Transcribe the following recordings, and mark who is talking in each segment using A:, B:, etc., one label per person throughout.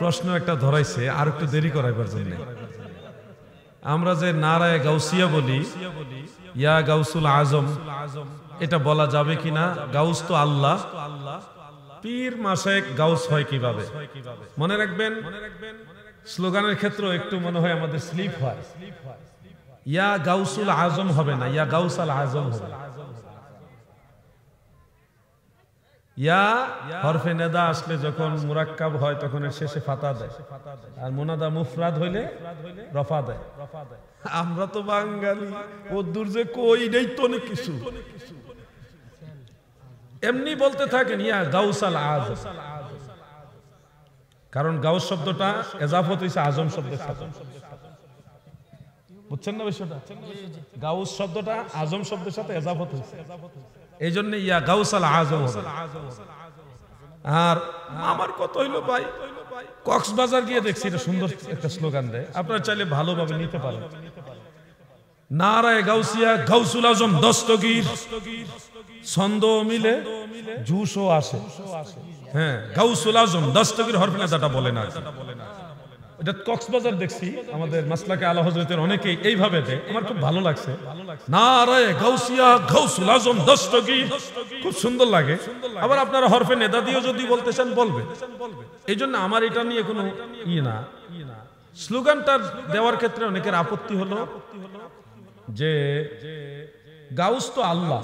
A: প্রশ্ন একটা ধরাইছে, আর একটু দেরি করাইবার জন্য। আমরা যে নারায়ে গাউসিয়া বলি, ইয়া গাউসুল আজম, এটা বলা যাবে কিনা? গাউস তো আল্লাহ, পীর মাশায়েখ গাউস হয় কিভাবে? মনে রাখবেন, স্লোগানের ক্ষেত্রে একটু মনে হয় আমাদের স্লিপ হয়। ইয়া গাউসুল আজম হবে না, ইয়া গাউসাল আজম হবে। ইয়া হরফে নেদা আসলে যখন মুরাক্কাব হয় তখন এর শেষে ফাতা দেয়, আর মুনাদা মুফরাদ হইলে রফা দেয়। আমরা তো বাঙালি, ওদুর যে কই নেই তো অনেক কিছু, এমনি বলতে থাকেন ইয়া গাউসাল আজম। কারণ গাউস শব্দটা এজাফত হইছে আজম শব্দের সাথে, বুঝছেন না বিষয়টা? গাউস শব্দটা আজম শব্দের সাথে এজাফত হইছে, এই জন্য ইয়া গাউসাল আজম। আর আমার কত হইলো ভাই, কক্সবাজার গিয়ে দেখছি এটা সুন্দর একটা স্লোগান দেয়, আপনারা চাইলে ভালোভাবে নিতে পারেন। নারায়ে গাউসিয়া গাউসুল আজম দস্তগীর, ছন্দ মিলে জুসও আসে। হ্যাঁ, গাউসুল আজম দস্তগীর হরফে নেদাটা বলে না। এটা কক্সবাজার দেখছি, আমাদের মাসলাকে আলা হযরতের অনেকেই এইভাবে দেয়, আমার খুব ভালো লাগছে। নারায়ে গাউসিয়া গাউসুল আজম দস্তগীর, খুব সুন্দর লাগে। আবার আপনারা হরফে নেদা দিয়েও যদি বলতে চান বলবে। এই জন্য আমার এটা নিয়ে কোনো না। স্লোগানটা দেওয়ার ক্ষেত্রে অনেকের আপত্তি হলো যে গাউস তো আল্লাহ,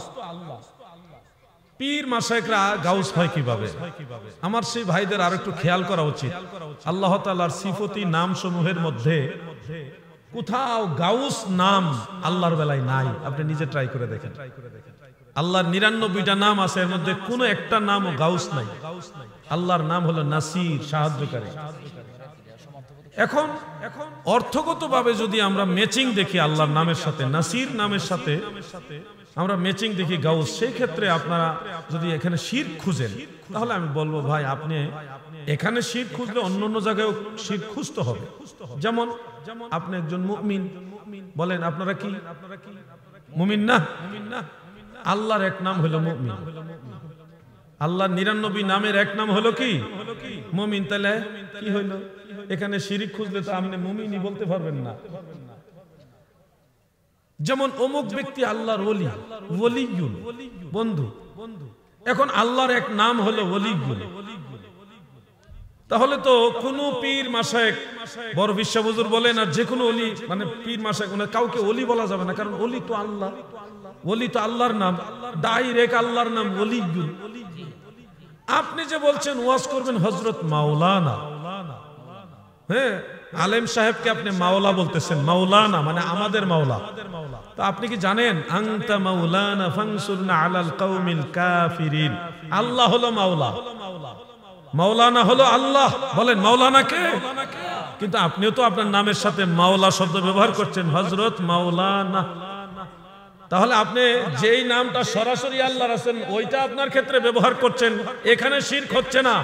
A: পীর মাশায়েখরা গাউস হয় কিভাবে? আমার সেই ভাইদের আর একটু খেয়াল করা উচিত। আল্লাহ তাআলার সিফতি নাম সমূহের মধ্যে কোথাও গাউস নাম আল্লাহর বেলায় নাই। আপনি নিজে ট্রাই করে দেখেন, আল্লাহর ৯৯টা নাম আছে, এর মধ্যে কোনো একটা নামও গাউস নাই। আল্লাহর নাম হলো নাসির, সাহায্যকারী। এখন অর্থগতভাবে যদি আমরা ম্যাচিং দেখি আল্লাহর নামের সাথে, নাসির নামের সাথে আমরা ম্যাচিং দেখি গাউস, সেই ক্ষেত্রে আপনারা যদি এখানে শিরক খুঁজেন, তাহলে আমি বলবো ভাই আপনি এখানে শিরক খুঁজলে অন্য অন্য জায়গায় শিরক খুঁজতে হবে। যেমন আপনি একজন মুমিন, বলেন আপনারা কি মুমিন না? আল্লাহর এক নাম হলো মুমিন, আল্লাহর ৯৯ নামের এক নাম হলো কি? মুমিন। তাহলে কি হইল? এখানে শিরক খুঁজলে তো আপনি মুমিনই বলতে পারবেন না। যেমন অমুক ব্যক্তি আল্লাহর ওলি, ওলিয়ুন বন্ধু। এখন আল্লাহর এক নাম হলো ওলিয়ুন, তাহলে তো কোন পীর মাশায়েখ, বড় বিশ্বাস হুজুর বলেন আর যে কোনো ওলি, মানে পীর মাশায়েখ কাউকে ওলি বলা যাবে না, কারণ ওলি তো আল্লাহ, ওলি তো আল্লাহর নাম, ডাইরেক্ট আল্লাহর নাম ওলিয়ুন। আপনি যে বলছেন ওয়াজ করবেন হযরত মাওলানা, হ্যাঁ, আলেম সাহেবকে আপনি মাওলা বলতেছেন, মাওলানা মানে আমাদের মাওলা। তো আপনি কি জানেন আনতা মাওলানা ফানসুরনা আলাল কওমিল কাফিরিন? আল্লাহ হলো মাওলা, মাওলানা হলো আল্লাহ। বলেন মাওলানা কে? কিন্তু আপনিও তো আপনার নামের সাথে মাওলা শব্দ ব্যবহার করছেন, হযরত মাওলানা। তাহলে আপনি যেই নামটা সরাসরি আল্লাহর আছেন ওইটা আপনার ক্ষেত্রে ব্যবহার করছেন, এখানে শিরক হচ্ছে না।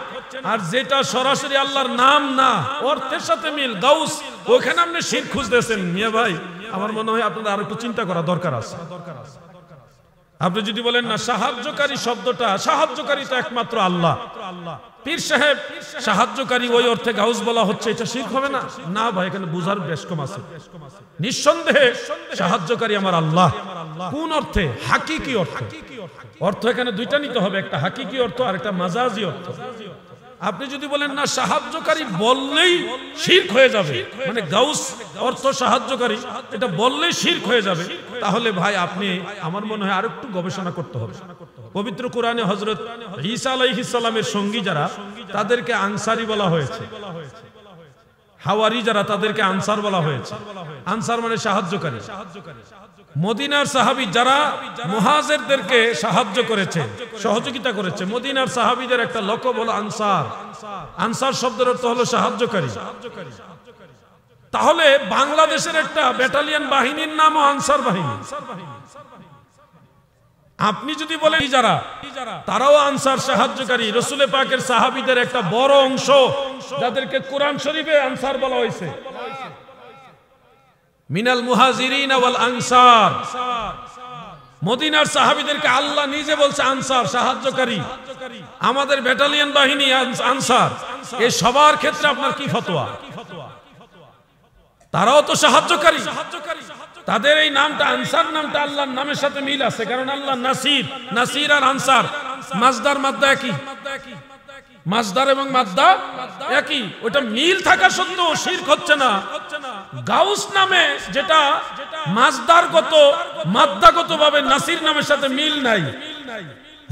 A: আর যেটা সরাসরি আল্লাহর নাম না, অর্থের সাথে মিল, গাউস, ওখানে আপনি শিরক খুঁজতেছেন। মিয়া ভাই, আমার মনে হয় আপনাদের আর একটু চিন্তা করা দরকার আছে। আপনি যদি বলেন না সাহায্যকারী শব্দটা, সাহায্যকারী তো একমাত্র আল্লাহ, পীর সাহেব সাহায্যকারী ওই অর্থে গাউস বলা হচ্ছে, এটা শিরক হবে না? না ভাই, এখানে বুঝার বেশ কম আছে। নিঃসন্দেহে সাহায্যকারী আমার আল্লাহ। কোন অর্থে? হাকিকি অর্থ। অর্থ এখানে দুইটা নিতে হবে, একটা হাকিকি অর্থ আর একটা মাজাজি অর্থ। আপনি যদি বলেন না সাহায্যকারী বললেই শিরক হয়ে যাবে, মানে গাউস অর্থ সাহায্যকারী, এটা বললেই শিরক হয়ে যাবে, তাহলে ভাই আপনি, আমার মনে হয় আরেকটু গবেষণা করতে হবে। পবিত্র কোরআনে হযরত ঈসা আলাইহিস সালামের সঙ্গী যারা, তাদেরকে আনসারী বলা হয়েছে। হাওয়ারি যারা, তাদেরকে আনসার বলা হয়েছে। আনসার মানে সাহায্যকারী। মদিনার সাহাবী যারা মুহাজিরদেরকে সাহায্য করেছে, সহযোগিতা করেছে, মদিনার সাহাবীদের একটা লকব হলো আনসার। আনসার শব্দের অর্থ হলো সাহায্যকারী। তাহলে বাংলাদেশের একটা ব্যাটালিয়ন বাহিনীর নামও আনসার বাহিনী। আপনি যদি বলেন যারা, তারাও আনসার, সাহায্যকারী। রাসূল পাকের সাহাবীদের একটা বড় অংশ যাদেরকে কোরআন শরীফে আনসার বলা হয়েছে, মিনাল মুহাজিরিন ওয়াল আনসার। মদিনার সাহাবীদেরকে আল্লাহ নিজে বলছে আনসার, সাহায্যকারী। আমাদের ব্যাটালিয়ন বাহিনী আনসার। এই সবার ক্ষেত্রে আপনার কি ফতোয়া? তারাও তো সাহায্যকারী। তাদের এই নামটা আনসার নামটা আল্লাহর নামের সাথে মিল আছে, কারণ আল্লাহ নাসির। নাসির আর আনসার মাজদার মাদ্দা একই, মাজদার এবং মাদ্দা একই। ওটা মিল থাকা সত্ত্বেও শিরক হচ্ছে না। গাউস নামে যেটা মাজদারগত মাদ্দাগত ভাবে নাসির নামের সাথে মিল নাই,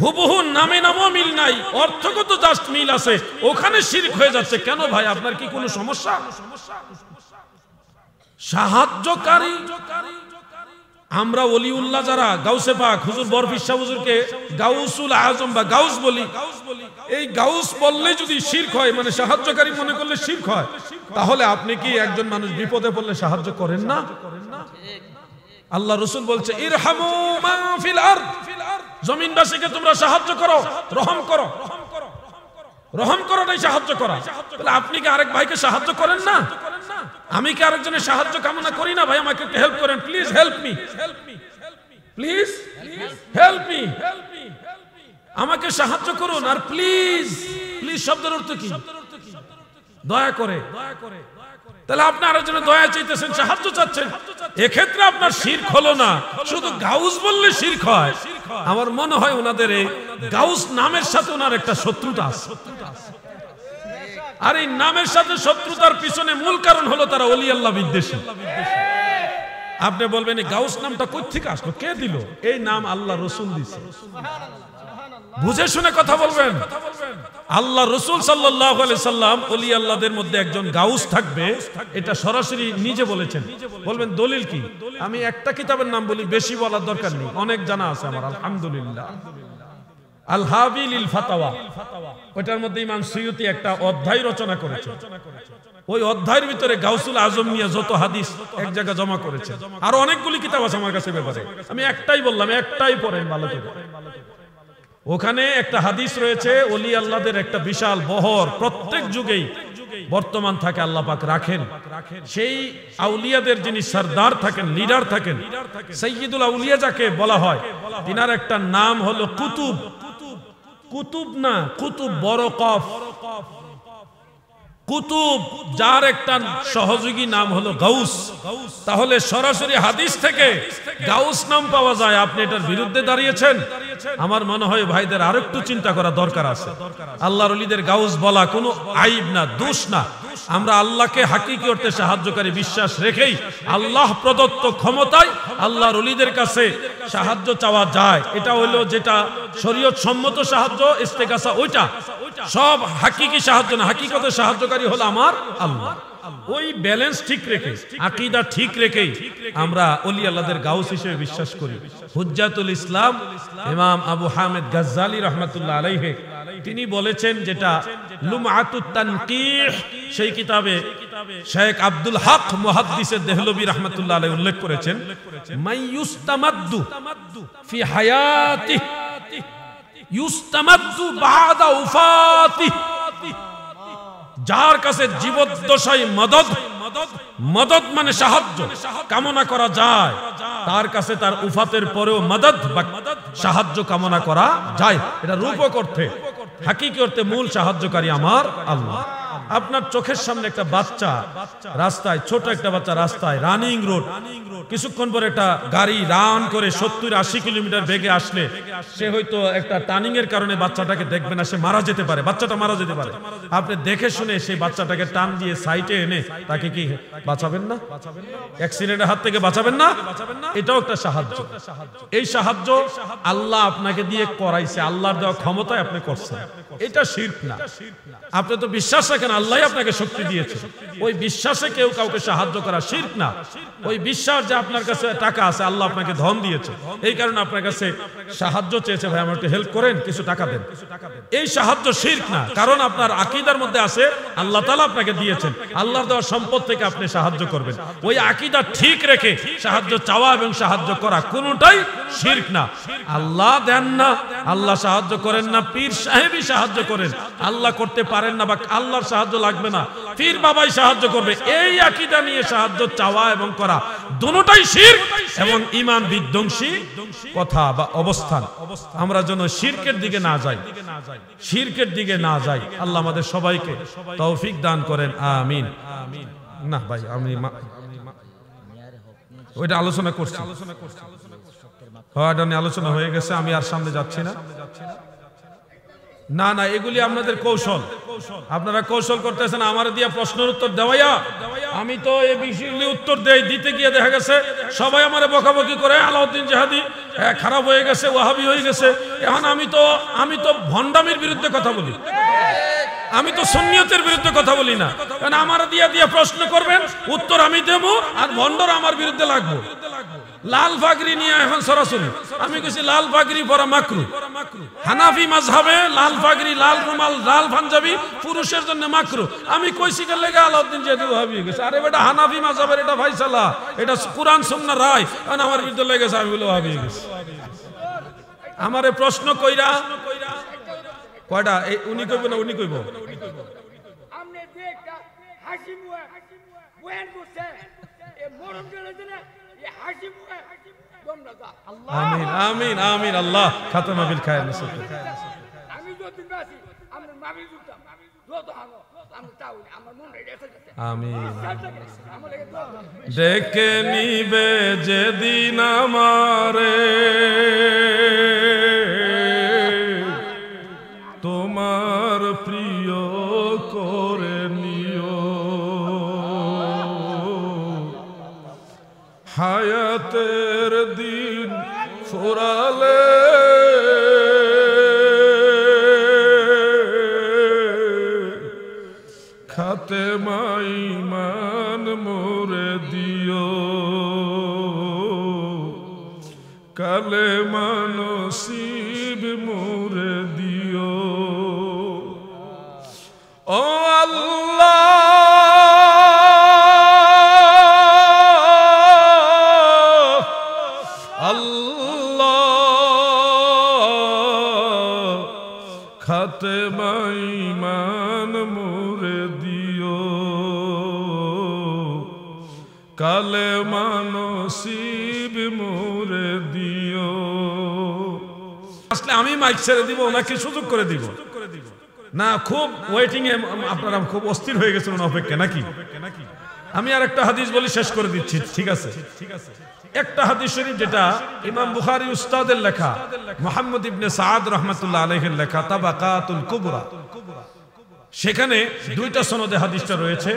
A: হুবহু নামে নামও মিল নাই, অর্থগত জাস্ট মিল আছে, ওখানে শিরক হয়ে যাচ্ছে। কেন ভাই, আপনার কি কোনো সমস্যা? সাহায্যকারী আমরা ওলিউল্লাহ যারা গাউসে পাক হুজুর বরফিস শাহ হুজুরকে গাউসুল আজম বা গাউস বলি, এই গাউস বললে যদি শিরক হয়, মানে সাহায্যকারী মনে করলে শিরক হয়, তাহলে আপনি কি একজন মানুষ বিপদে পড়লে সাহায্য করেন না? আল্লাহ রাসূল বলছে ইরহামু মান ফিল আরদ, জমিনবাসীকে তোমরা সাহায্য করো, রহম করো। রহম করাটাই সাহায্য করা। তাহলে আপনি কি আরেক ভাইকে সাহায্য করেন না? আমি কি আরেকজনের সাহায্য কামনা করি না? ভাই আমাকে একটু হেল্প করেন, please help me, please help me, আমাকে সাহায্য করুন। আর প্লিজ, প্লিজ শব্দের অর্থ কি? দয়া করে। তাহলে আপনি আরেকজনের দয়া চাইতেছেন, সাহায্য চাচ্ছেন, এক্ষেত্রে আপনার শিরক হলো না। শুধু গাউস বললে শিরক হয়। আমার মনে হয় ওনাদের এই গাউস নামের সাথে ওনার একটা শত্রুতা আছে। আর এই নামের সাথে শত্রুতার পিছনে মূল কারণ হলো তারা ওলি আল্লাহ বিদ্বেষী। আপনি বলবেন এই গাউস নামটা কই থেকে আসলো, কে দিল? এই নাম আল্লাহ রাসূল দিয়েছে। বুঝে শুনে কথা বলবেন। আল্লাহ রাসূল সাল্লাল্লাহু আলাইহি সাল্লাম ওলি আল্লাহদের মধ্যে একজন গাউস থাকবে, এটা সরাসরি নিজে বলেছেন। বলবেন দলিল কি? আমি একটা কিতাবের নাম বলি, বেশি বলার দরকার নেই, অনেক জানা আছে আমার আলহামদুলিল্লাহ। আল হাবি লিল ফাতাওয়া, ওটার মধ্যে ইমাম সুয়ুতি একটা অধ্যায় রচনা করেছে। ওই অধ্যায়ের ভিতরে গাউসুল আজম নিয়ে যত হাদিস এক জায়গায় জমা করেছে। আর অনেকগুলি কিতাব আছে আমার কাছে ব্যাপারে, আমি একটাই বললাম, একটাই পড়েন ভালো করে। ওখানে একটা হাদিস রয়েছে, ওলি আল্লাহদের একটা বিশাল বহর প্রত্যেক যুগেই বর্তমান থাকে, আল্লাহ পাক রাখেন। সেই আউলিয়াদের যিনি সরদার থাকেন, লিডার থাকেন, সাইয়্যিদুল আউলিয়া যাকে বলা হয়, তিনার একটা নাম হলো কুতুব। কুতুব না, কুতুব বড় কফ, কুতুব, যার একটা সহযোগী নাম হলো গাউস। তাহলে সরাসরি হাদিস থেকে গাউস নাম পাওয়া যায়, আপনি এটার বিরুদ্ধে দাঁড়িয়েছেন। আমার মনে হয় ভাইদের আরেকটু চিন্তা করা দরকার আছে। আল্লাহর ওলিদের গাউস বলা কোনো আইব না, দোষ না। আমরা আল্লাহকে হাকিকি অর্থে সাহায্যকারী বিশ্বাস রেখেই আল্লাহ প্রদত্ত ক্ষমতায় আল্লাহর ওলিদের কাছে সাহায্য চাওয়া যায়। এটা হলো যেটা শরীয়ত সম্মত সাহায্য, ইস্তেগাসা, ওইটা সব হাকিকি সাহায্য না। হাকিকতে সাহায্যকারী হলো আমার আল্লাহ। ওই ব্যালেন্স ঠিক রেখে, আকীদা ঠিক রেখেই আমরা ওলি আল্লাহদের গাউস হিসেবে বিশ্বাস করি। হুজ্জাতুল ইসলাম ইমাম আবু হামিদ গাজ্জালি রাহমাতুল্লাহ আলাইহি তিনি বলেছেন, যেটা লুমআতুত তানকিহ সেই কিতাবে শেখ আব্দুল হক মুহাদ্দিসে দেহলভী রাহমাতুল্লাহ আলাইহি উল্লেখ করেছেন, মাইয়ুস্তামাদ্দু ফি হায়াতিহি ইউস্তামাদ্দু বাদা উফাতিহি, যার কাছে জীবদ্দশায় মদদ, মদদ মানে সাহায্য কামনা করা যায়, তার কাছে তার উফাতের পরেও মদদ বা সাহায্য কামনা করা যায়। এটা রূপক অর্থে, হাকিকি অর্থে মূল সাহায্যকারী আমার আল্লাহ। আপনার চোখের সামনে একটা বাচ্চা রাস্তায়, ছোট একটা বাচ্চা রাস্তায়, রানিং রোড, কিছুক্ষণ পরে একটা গাড়ি রান করে 70-80 কিলোমিটার বেগে আসলে সে হয়তো একটা টার্নিং এর কারণে বাচ্চাটাকে দেখবে না, সে মারা যেতে পারে, বাচ্চাটা মারা যেতে পারে। আপনি দেখে শুনে সেই বাচ্চাটাকে টান দিয়ে সাইডে এনে তাকে কি বাঁচাবেন না? অ্যাক্সিডেন্টের হাত থেকে বাঁচাবেন না? এটাও একটা সাহায্য। এই সাহায্য আল্লাহ আপনাকে দিয়ে করাইছে, আল্লাহর দেওয়া ক্ষমতায় আপনি করছেন, এটা শিরক না। আপনি তো বিশ্বাস রাখেন আল্লাহই আপনাকে শক্তি দিয়েছে, ওই বিশ্বাসে কেউ কাউকে সাহায্য করা শিরক না। ওই বিশ্বাস যে আপনার কাছে টাকা আছে, আল্লাহ আপনাকে ধন দিয়েছে, এই কারণে আপনার কাছে সাহায্য চেয়েছে, ভাই আমার একটু হেল্প করেন, কিছু টাকা দেন, এই সাহায্য শিরক না। কারণ আপনার আকীদার মধ্যে আছে আল্লাহ তাআলা আপনাকে দিয়েছেন, আল্লাহর দেওয়া সম্পদ থেকে আপনি সাহায্য করবেন। ওই আকীদা ঠিক রেখে সাহায্য চাওয়া এবং সাহায্য করা কোনোটাই শিরক না। আল্লাহ দেন না, আল্লাহ সাহায্য করেন না, পীর সাহেবই সাহায্য করেন, আল্লাহ করতে পারেন না বা আল্লাহর সাহায্য লাগবে না, পীর বাবাই সাহায্য করবে, এই আকীদা নিয়ে সাহায্য চাওয়া এবং করা দুটোটাই শিরক এবং ঈমান বিধ্বংসী কথা বা অবস্থান। আমরা যেন শিরকের দিকে না যাই, শিরকের দিকে না যাই। আল্লাহ আমাদের সবাইকে তৌফিক দান করেন, আমিন। না ভাই, আমি ওইটা আলোচনা করছি, এটা নিয়ে আলোচনা হয়ে গেছে, আমি আর সামনে যাচ্ছি না। না না, এগুলি আপনাদের কৌশল, আপনারা কৌশল করতেছেন আমার দিয়ে প্রশ্নের উত্তর দেওয়াইয়া। আমি তো এই বিষয়গুলি উত্তর দিতে গিয়ে দেখা গেছে সবাই আমারে বকাবকি করে, আলাউদ্দিন জিহাদি খারাপ হয়ে গেছে, ওয়াহাবি হয়ে গেছে। এখন আমি তো ভণ্ডামির বিরুদ্ধে কথা বলি, আমি তো সুন্নিয়তের বিরুদ্ধে কথা বলি না। কারণ আমার দিয়ে প্রশ্ন করবেন, উত্তর আমি দেব, আর ভণ্ডরা আমার বিরুদ্ধে লাগবো। লাল পাগড়ি নিয়ে এখন সরাসরি আমি কইছি লাল পাগড়ি পরা মাকরু। হানাফি মাযহাবে লাল পাগড়ি, লাল রুমাল, লাল পাঞ্জাবি পুরুষের জন্য মাকরু। আমি কইছি গেলে আলাউদ্দিন জিহাদি ওয়াহাবি হয়ে গেছে। আরে বেটা, হানাফি মাযহাবের এটা ফায়সালা, এটা কুরআন সুন্নাহ রায়। কারণ আমার বিরুদ্ধে লেগেছে, আমি বলে ওয়াহাবি হয়ে গেছে। আমারে প্রশ্ন কইরা কয়টা, উনি কইব না উনি কইব? আমিন আমিন আমিন। আল্লাহ খাতামা বিল খায়র নসিব। আমিন। ডেকে নিবে যেদিন আমারে তোমার প্রিয় করে নিও, হায়াতের দিন ফুরালে খাতেমাই ঈমান মোরে দিও, কালেমা নসিব মোরে দিও। ও আল্লাহ, খাতেমা ঈমান মোরে দিও, কালেমা নসিব মোরে দিও। আসলে আমি মাইক ছেড়ে দিব, ওনাকে সুযোগ করে দিব না। খুব ওয়েটিং এ আপনারা খুব অস্থির হয়ে গেছেন অপেক্ষা নাকি? আমি আর একটা হাদিস বলি, শেষ করে দিচ্ছি, ঠিক আছে? একটা হাদিস শরীফ যেটা ইমাম বুখারী উস্তাদের লেখা, মুহাম্মদ ইবনে সাদ রাহমাতুল্লাহ আলাইহির লেখা তাবাকাতুল কুবরা, সেখানে দুইটা সনদে হাদিসটা রয়েছে।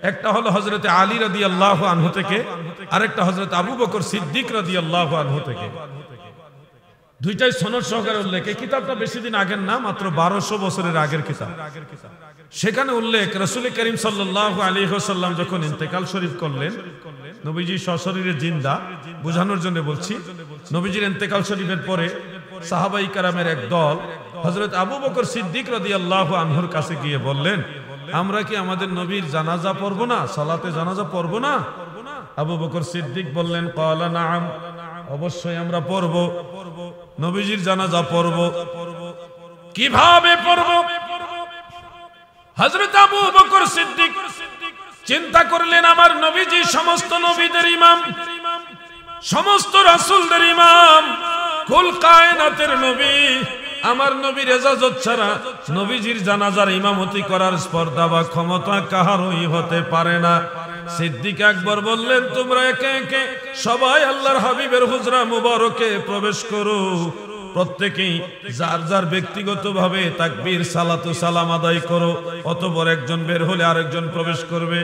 A: একটা হলো হযরত আলী রাদিয়াল্লাহু আনহু থেকে, আরেকটা হযরত আবু বকর সিদ্দিক রাদিয়াল্লাহু আনহু থেকে। দুইটাই সনদ সহকারে উল্লেখ। এই কিতাবটা বেশি দিন আগের না, মাত্র 1200 বছরের আগের কিতাব। সেখানে উল্লেখ, রাসূল করিম সাল্লাল্লাহু আলাইহি ওয়াসাল্লাম যখন ইন্তেকাল শরীফ করলেন, নবীজি সশরীরে জিন্দা, বোঝানোর জন্য বলছি। নবীজির ইন্তেকাল শরীফের পরে সাহাবাই কেরামের এক দল হযরত আবু বকর সিদ্দিক রাদিয়াল্লাহু আনহুর কাছে গিয়ে বললেন, আমরা কি আমাদের নবীর জানাজা পড়ব না, সালাতে জানাজা পড়ব না? আবু বকর সিদ্দিক বললেন, ক্বালা নাআম, অবশ্যই আমরা পড়ব, নবীজির জানাজা পড়ব। কিভাবে পড়ব? হযরত আবু বকর সিদ্দিক চিন্তা করলেন, আমার নবীজি সমস্ত নবীদের ইমাম, সমস্ত রাসূলদের ইমাম, কুল কায়নাতের নবী। আমার নবীর ইজাজত ছাড়া নবীজির জানাজার ইমামতি করার স্পর্ধা বা ক্ষমতা কাহারই হতে পারে না। সিদ্দিক আকবর বললেন, তোমরা একে একে সবাই আল্লাহর হাবিবের হুজরা মুবারকে প্রবেশ করো, প্রত্যেকেই যার যার ব্যক্তিগতভাবে তাকবীর সালাত ও সালাম আদায় করো। অতঃপর একজন বের হলে আরেকজন প্রবেশ করবে।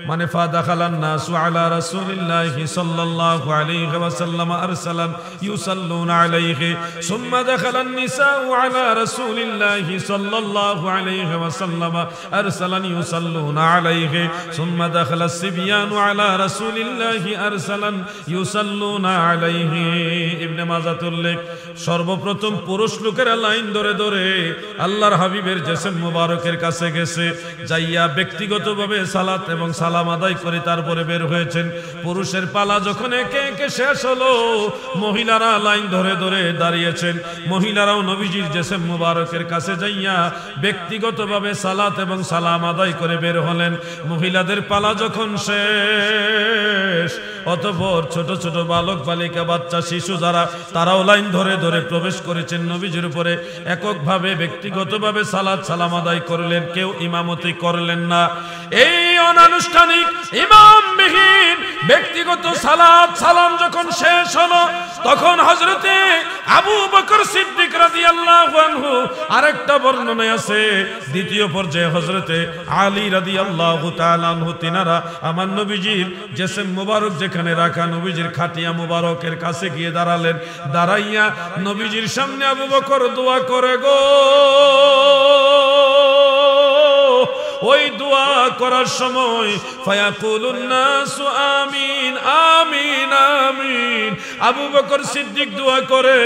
A: মানে ফাদাখালান নাসু আলা রাসূলিল্লাহি সাল্লাল্লাহু আলাইহি ওয়াসাল্লাম আরসালান ইউসাল্লুনা আলাইহি, সুম্মা দাখালান নিসাউ আলা রাসূলিল্লাহি সাল্লাল্লাহু আলাইহি ওয়াসাল্লাম আরসালান ইউসাল্লুনা আলাইহি, সুম্মা দাখালাস সিবয়ানু আলা রাসূলিল্লাহি আরসালান ইউসাল্লুনা আলাইহি। ইবনে মাজাহ উল্লেখ, সর্বপ্রথম পুরুষ লোকেরা লাইন ধরে ধরে আল্লাহর হাবিবের জিসম মুবারকের কাছে গেছে, যাইয়া ব্যক্তিগতভাবে সালাত এবং সালাম আদায় করে তারপরে বের হয়েছেন। পুরুষের পালা যখন একে একে শেষ হলো, মহিলারা লাইন ধরে ধরে দাঁড়িয়েছেন। মহিলারাও নবীজির জিসম মুবারকের কাছে যাইয়া ব্যক্তিগতভাবে সালাত এবং সালাম আদায় করে বের হলেন। মহিলাদের পালা যখন শেষ, অতঃপর ছোট ছোট বালক বালিকা বাচ্চা শিশু যারা তারাও লাইন ধরে ধরে প্রবেশ করেছেন নবীজির উপরে এককভাবে ব্যক্তিগতভাবে সালাত সালাম আদায় করলেন কেউ ইমামতি করলেন না এই অনানুষ্ঠানিক ইমামবিহীন ব্যক্তিগত সালাত সালাম যখন শেষ হলো তখন হযরতে আবু বকর সিদ্দিক রাদিয়াল্লাহু আনহু আরেকটা বর্ণনায় আছে দ্বিতীয় পর্যায়ে হযরতে আলী রাদিয়াল্লাহু তাআলা আনহু তিনারা আমার নবীজির জিসম মুবারক যেখানে রাখা নবীজির খাটিয়া মুবারকের কাছে গিয়ে দাঁড়ালেন দাঁড়াইয়া নবীজির সামনে আবু বকর দোয়া করে গো ওই দোয়া করার সময় ফায়াকুলুন নাসু আমিন আমিন আমিন আবু বকর সিদ্দিক দোয়া করে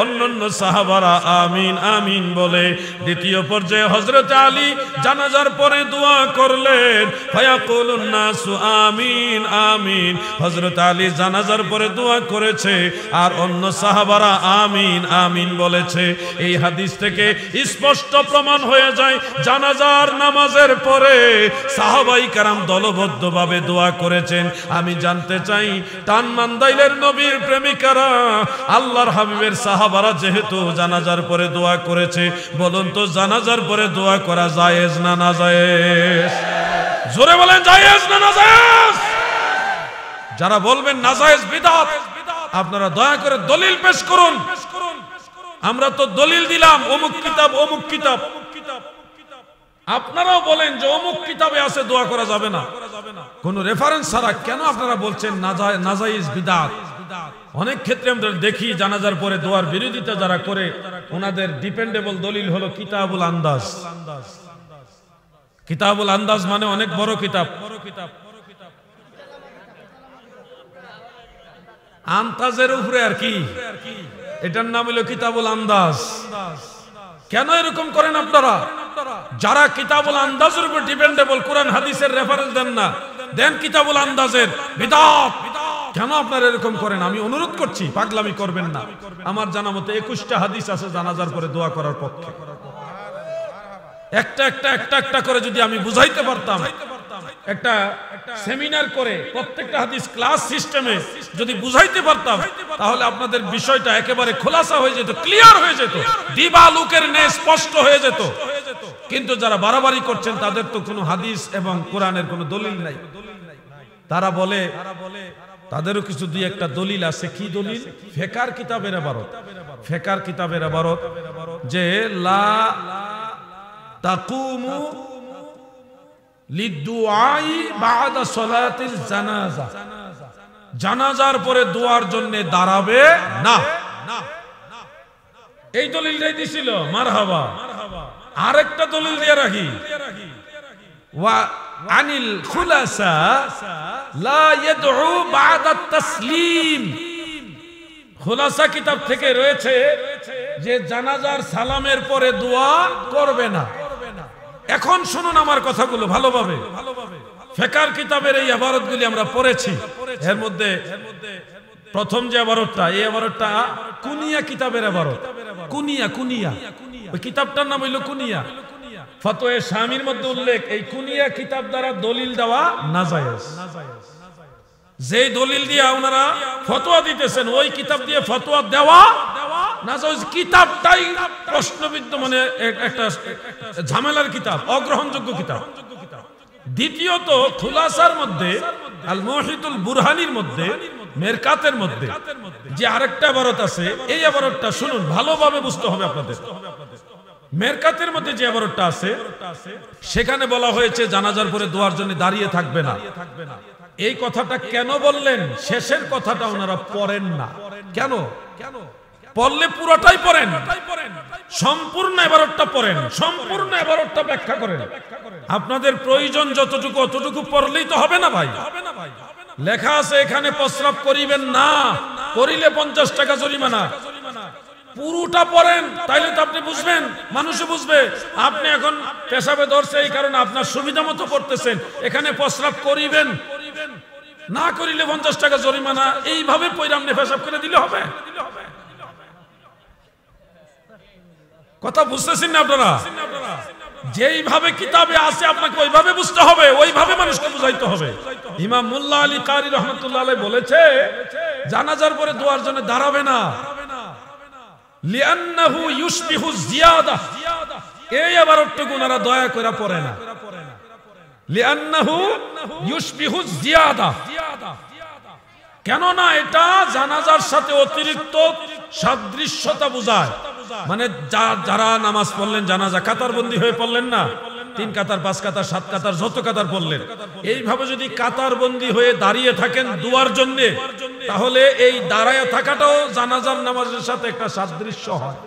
A: অন্যান্য সাহাবারা আমিন আমিন বলে দ্বিতীয় পর্যায়ে হযরত আলী জানাজার পরে দোয়া করলেন ফায়াকুলুন নাসু আমিন আমিন হযরত আলী জানাজার পরে দোয়া করেছে আর অন্য সাহাবারা আমিন আমিন বলেছে এই হাদিস থেকে স্পষ্ট প্রমাণ হয়ে যায় জানাজার নামাজের পরে সাহাবাই کرام দলবদ্ধভাবে দোয়া করেছেন আমি জানতে চাই টান মান্দাইলের নবীর প্রেমিকারা আল্লাহর হাবিবের সাহাবারা যেহেতু জানাজার পরে দোয়া করেছে বলুন তো জানাজার পরে দোয়া করা জায়েজ না নাজায়েজ জোরে বলেন জায়েজ না নাজায়েজ যারা বলবেন নাজায়েজ বিদআত আপনারা দয়া করে দলিল পেশ করুন আমরা তো দলিল দিলাম অমুক কিতাব অমুক কিতাব আপনারাও বলেন যে অমুক কিতাবে আছে দোয়া করা যাবে না কোন রেফারেন্স ছাড়া কেন আপনারা বলছেন নাজায়েজ বিদআত অনেক ক্ষেত্রে আমরা দেখি জানাজার পরে দোয়ার বিরোধিতা যারা করে ওনাদের ডিপেন্ডেবল দলিল হলো কিতাবুল আন্দাজ কিতাবুল আন্দাজ মানে অনেক বড় কিতাব আন্দাজের উপরে আর কি এটার নাম হলো কিতাবুল আন্দাজ কেন এরকম করেন আপনারা যারা কিতাবুল আন্দাজের উপর ডিপেন্ডেবল কোরআন হাদিসের রেফারেন্স দেন না দেন কিতাবুল আন্দাজের বিদআত কেন আপনারা এরকম করেন আমি অনুরোধ করছি পাগলামি করবেন না আমার জানা মতে 21টা হাদিস আছে জানাজার পরে দোয়া করার পক্ষে একটা করে যদি আমি বুঝাইতে পারতাম একটা সেমিনার করে প্রত্যেকটা হাদিস ক্লাস সিস্টেমে যদি বুঝাইতে পারতাম তাহলে আপনাদের বিষয়টা একেবারে খোলাসা হয়ে যেত ক্লিয়ার হয়ে যেত দিবালুকের ন্যায় স্পষ্ট হয়ে যেত কিন্তু যারা বাড়াবাড়ি করছেন তাদের তো কোনো হাদিস এবং কোরআনের কোনো দলিল নাই তারা বলে তাদেরও কিছু দুই একটা দলিল আছে কি দলিল ফিকহ কিতাবের ইবারত ফিকহ কিতাবের ইবারত যে লা তাকুমু লিদুআই বাদা সালাতিল জানাজা জানাজার পরে দোয়ার জন্য দাঁড়াবে না এই দলিলটাই দিছিল মারহাবা আরেকটা দলিল দিয়ে রাখি ওয়া আনিল খুলাসা লা ইয়াদউ বাদা তাসলিম খুলাসা কিতাব থেকে রয়েছে যে জানাজার সালামের পরে দোয়া করবে না এখন শুনুন আমার কথাগুলো ভালোভাবে ফিকহ কিতাবের এই ইবারতগুলি আমরা পড়েছি এর মধ্যে প্রথম যে ইবারতটা এই ইবারতটা কুনিয়া কিতাবের ইবারত কুনিয়া ওই কিতাবটার নাম হলো কুনিয়া ফতোয়া শামির মধ্যে উল্লেখ এই কুনিয়া কিতাব দ্বারা দলিল দেওয়া নাজায়েজ যেই দলিল দিয়ে ওনারা ফতোয়া দিতেছেন ওই কিতাব দিয়ে ফতোয়া দেওয়া নাজায়েজ কিতাবটাই প্রশ্নবিদ্ধ মানে একটা ঝামেলার কিতাব অগ্রহণযোগ্য কিতাব দ্বিতীয়ত খুলাসার মধ্যে আল মুহিতুল বুরহানির মধ্যে মেরকাতের মধ্যে যে আরেকটা ইবারত আছে এই ইবারতটা শুনুন ভালোভাবে বুঝতে হবে আপনাদের মেরকাতের মধ্যে যে ইবারতটা আছে সেখানে বলা হয়েছে জানাজার পরে দোয়ার জন্য দাঁড়িয়ে থাকবে না এই কথাটা কেন বললেন শেষের কথাটা ওনারা পড়েন না কেন পড়লে পুরোটাই পড়েন সম্পূর্ণ ইবারতটা পড়েন সম্পূর্ণ ইবারতটা ব্যাখ্যা করেন আপনাদের প্রয়োজন যতটুকু অতটুকু পড়লেই তো হবে না ভাই লেখা আছে এখানে প্রস্রাব করিবেন না করিলে 50 টাকা জরিমানা পুরোটা পড়েন তাইলে তো আপনি বুঝবেন মানুষও বুঝবে আপনি এখন পেশাবে ধরছে এই কারণে আপনার সুবিধা মতো পড়তেছেন এখানে প্রস্রাব করিবেন না করিলে 50 টাকা জরিমানা এইভাবে পয়রা আপনি পেশাব করে দিলে হবে কথা বুঝতেছেন না আপনারা যেইভাবে কিতাবে আছে আপনাকে ওইভাবে বুঝতে হবে ওইভাবে মানুষকে বুঝাইতে হবে। ইমাম মোল্লা আলী কারি রহমাতুল্লাহ আলাইহি বলেছে জানাজার পরে দোয়ার জন্য দাঁড়াবে না, লিআন্নাহু ইউশবিহু জিয়াদা। এই আবার একটু ওনারা দয়া করে পড়ে না, লিআন্নাহু ইউশবিহু জিয়াদা, কেননা এটা জানাজার সাথে অতিরিক্ত সাদৃশ্যতা বোঝায়। মানে যারা নামাজ পড়লেন, জানাজা কাতারবন্দি হয়ে পড়লেন না, 3 কাতার 5 কাতার 7 কাতার যত কাতার পড়লেন, এইভাবে যদি কাতারবন্দি হয়ে দাঁড়িয়ে থাকেন দুয়ার জন্য, তাহলে এই দাঁড়ায় থাকাটাও জানাজার নামাজের সাথে একটা সাদৃশ্য হয়,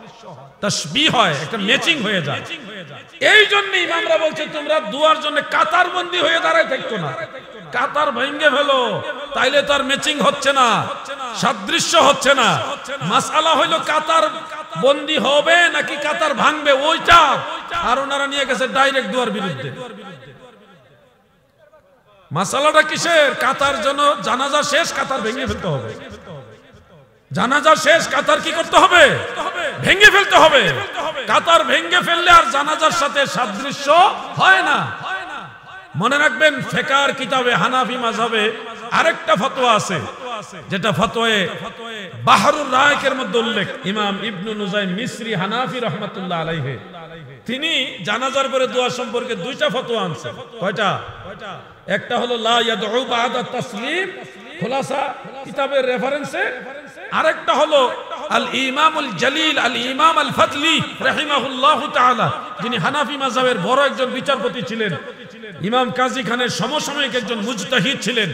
A: তাসবিহ হয়, একটা ম্যাচিং হয়ে যায়। এই জন্য ইমামরা বলছে তোমরা দুয়ার জন্য কাতারবন্দি হয়ে দাঁড়ায় থাকতো না, কাতার ভেঙে ফেলো, তাইলে তার ম্যাচিং হচ্ছে না, সাদৃশ্য হচ্ছে না। মাসআলা হইলো কাতার বন্দি হবে নাকি কাতার ভাঙবে ওইটা, আর ওনারা নিয়ে গেছে ডাইরেক্ট দুয়ার বিরুদ্ধে। মাসআলাটা কিসের? কাতার জন্য জানাজা শেষ, কাতার ভেঙে ফেলতে হবে। জানাজা শেষ, কাতার কি করতে হবে? ভেঙে ফেলতে হবে। কাতার ভেঙে ফেললে আর জানাজার সাথে সাদৃশ্য হয় না। মনে রাখবেন ফিকহের কিতাবে হানাফি মাযহাবে আরেকটা ফতোয়া আছে, যেটা ফতোয়ে বাহরুর রায়কের মধ্যে উল্লেখ। ইমাম ইবনু নুজাইম মিসরি হানাফি রাহমাতুল্লাহ আলাইহি তিনি জানাজার পরে দোয়া সম্পর্কে 2টা ফতোয়া আনছেন। কয়টা? একটা হলো লা ইয়াদউ বা'দা তাসলিম, খুলাসা কিতাবের রেফারেন্সে। আরেকটা হলো আল ইমামুল জলিল আল ইমাম আল ফাদলি রাহিমাহুল্লাহু তাআলা, যিনি হানাফি মাযহাবের বড় একজন বিচারপতি ছিলেন, ইমাম কাজী খানের সমসাময়িক একজন মুজতাহিদ ছিলেন।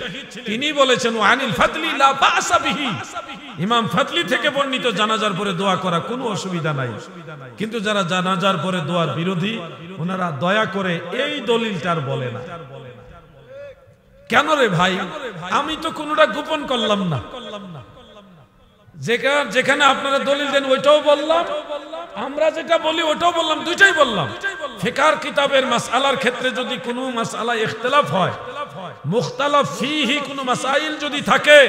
A: তিনি বলেছেন ওয়ানিল ফাদলি লা বা'সা বিহি, ইমাম ফাদলি থেকে বর্ণিত জানাজার পরে দোয়া করা কোনো অসুবিধা নাই। কিন্তু যারা জানাজার পরে দোয়ার বিরোধী, ওনারা দয়া করে এই দলিলটার বলে না। কেন রে ভাই? আমি তো কোনোটা গোপন করলাম না, যেখানে আপনারা দলিল দেন ওইটাও বললাম, আমরা যেটা বলি ওটাও বললাম, দুইটাই বললাম। ফিকহের কিতাবের মাসআলার ক্ষেত্রে যদি কোনো মাসআলা ইখতিলাফ হয়, মুখতালাফ ফিহি কোনো মাসাইল যদি থাকে,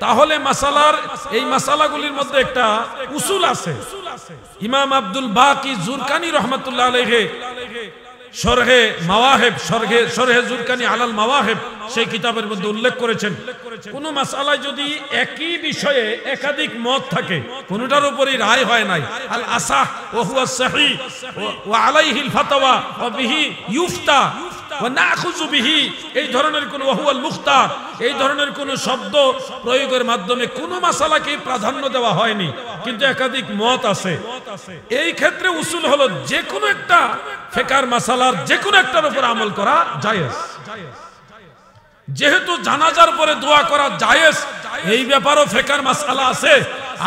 A: তাহলে মাসালার এই মাসালাগুলির মধ্যে একটা উসুল আছে। ইমাম আব্দুল বাকি জুরকানি রহমাতুল্লাহ আলাইহি শরহে মাওয়াহিব, শরহে জুরকানি আলাল মাওয়াহিব, সেই কিতাবের মধ্যে উল্লেখ করেছেন, কোন মাসআলায় যদি একই বিষয়ে একাধিক মত থাকে, কোনটার উপরই রায় হয় নাই, আল আসাহ ওয়া হুয়া সহিহ ওয়া আলাইহিল ফাতওয়া ওয়া বিহি ইউফতা ওয়া নাখুযু বিহি, এই ধরনের কোন ওয়া হুয়াল মুখতার, এই ধরনের কোন শব্দ প্রয়োগের মাধ্যমে কোন মাসআলাকে প্রাধান্য দেওয়া হয়নি, কিন্তু একাধিক মত আছে। এই ক্ষেত্রে উসুল হলো যে কোনো একটা ফিকহের মাসআলার যে কোনো একটার উপর আমল করা জায়েজ। যেহেতু জানাজার পরে দোয়া করা জায়েজ, এই ব্যাপারেও ফিকহের মাসআলা আছে।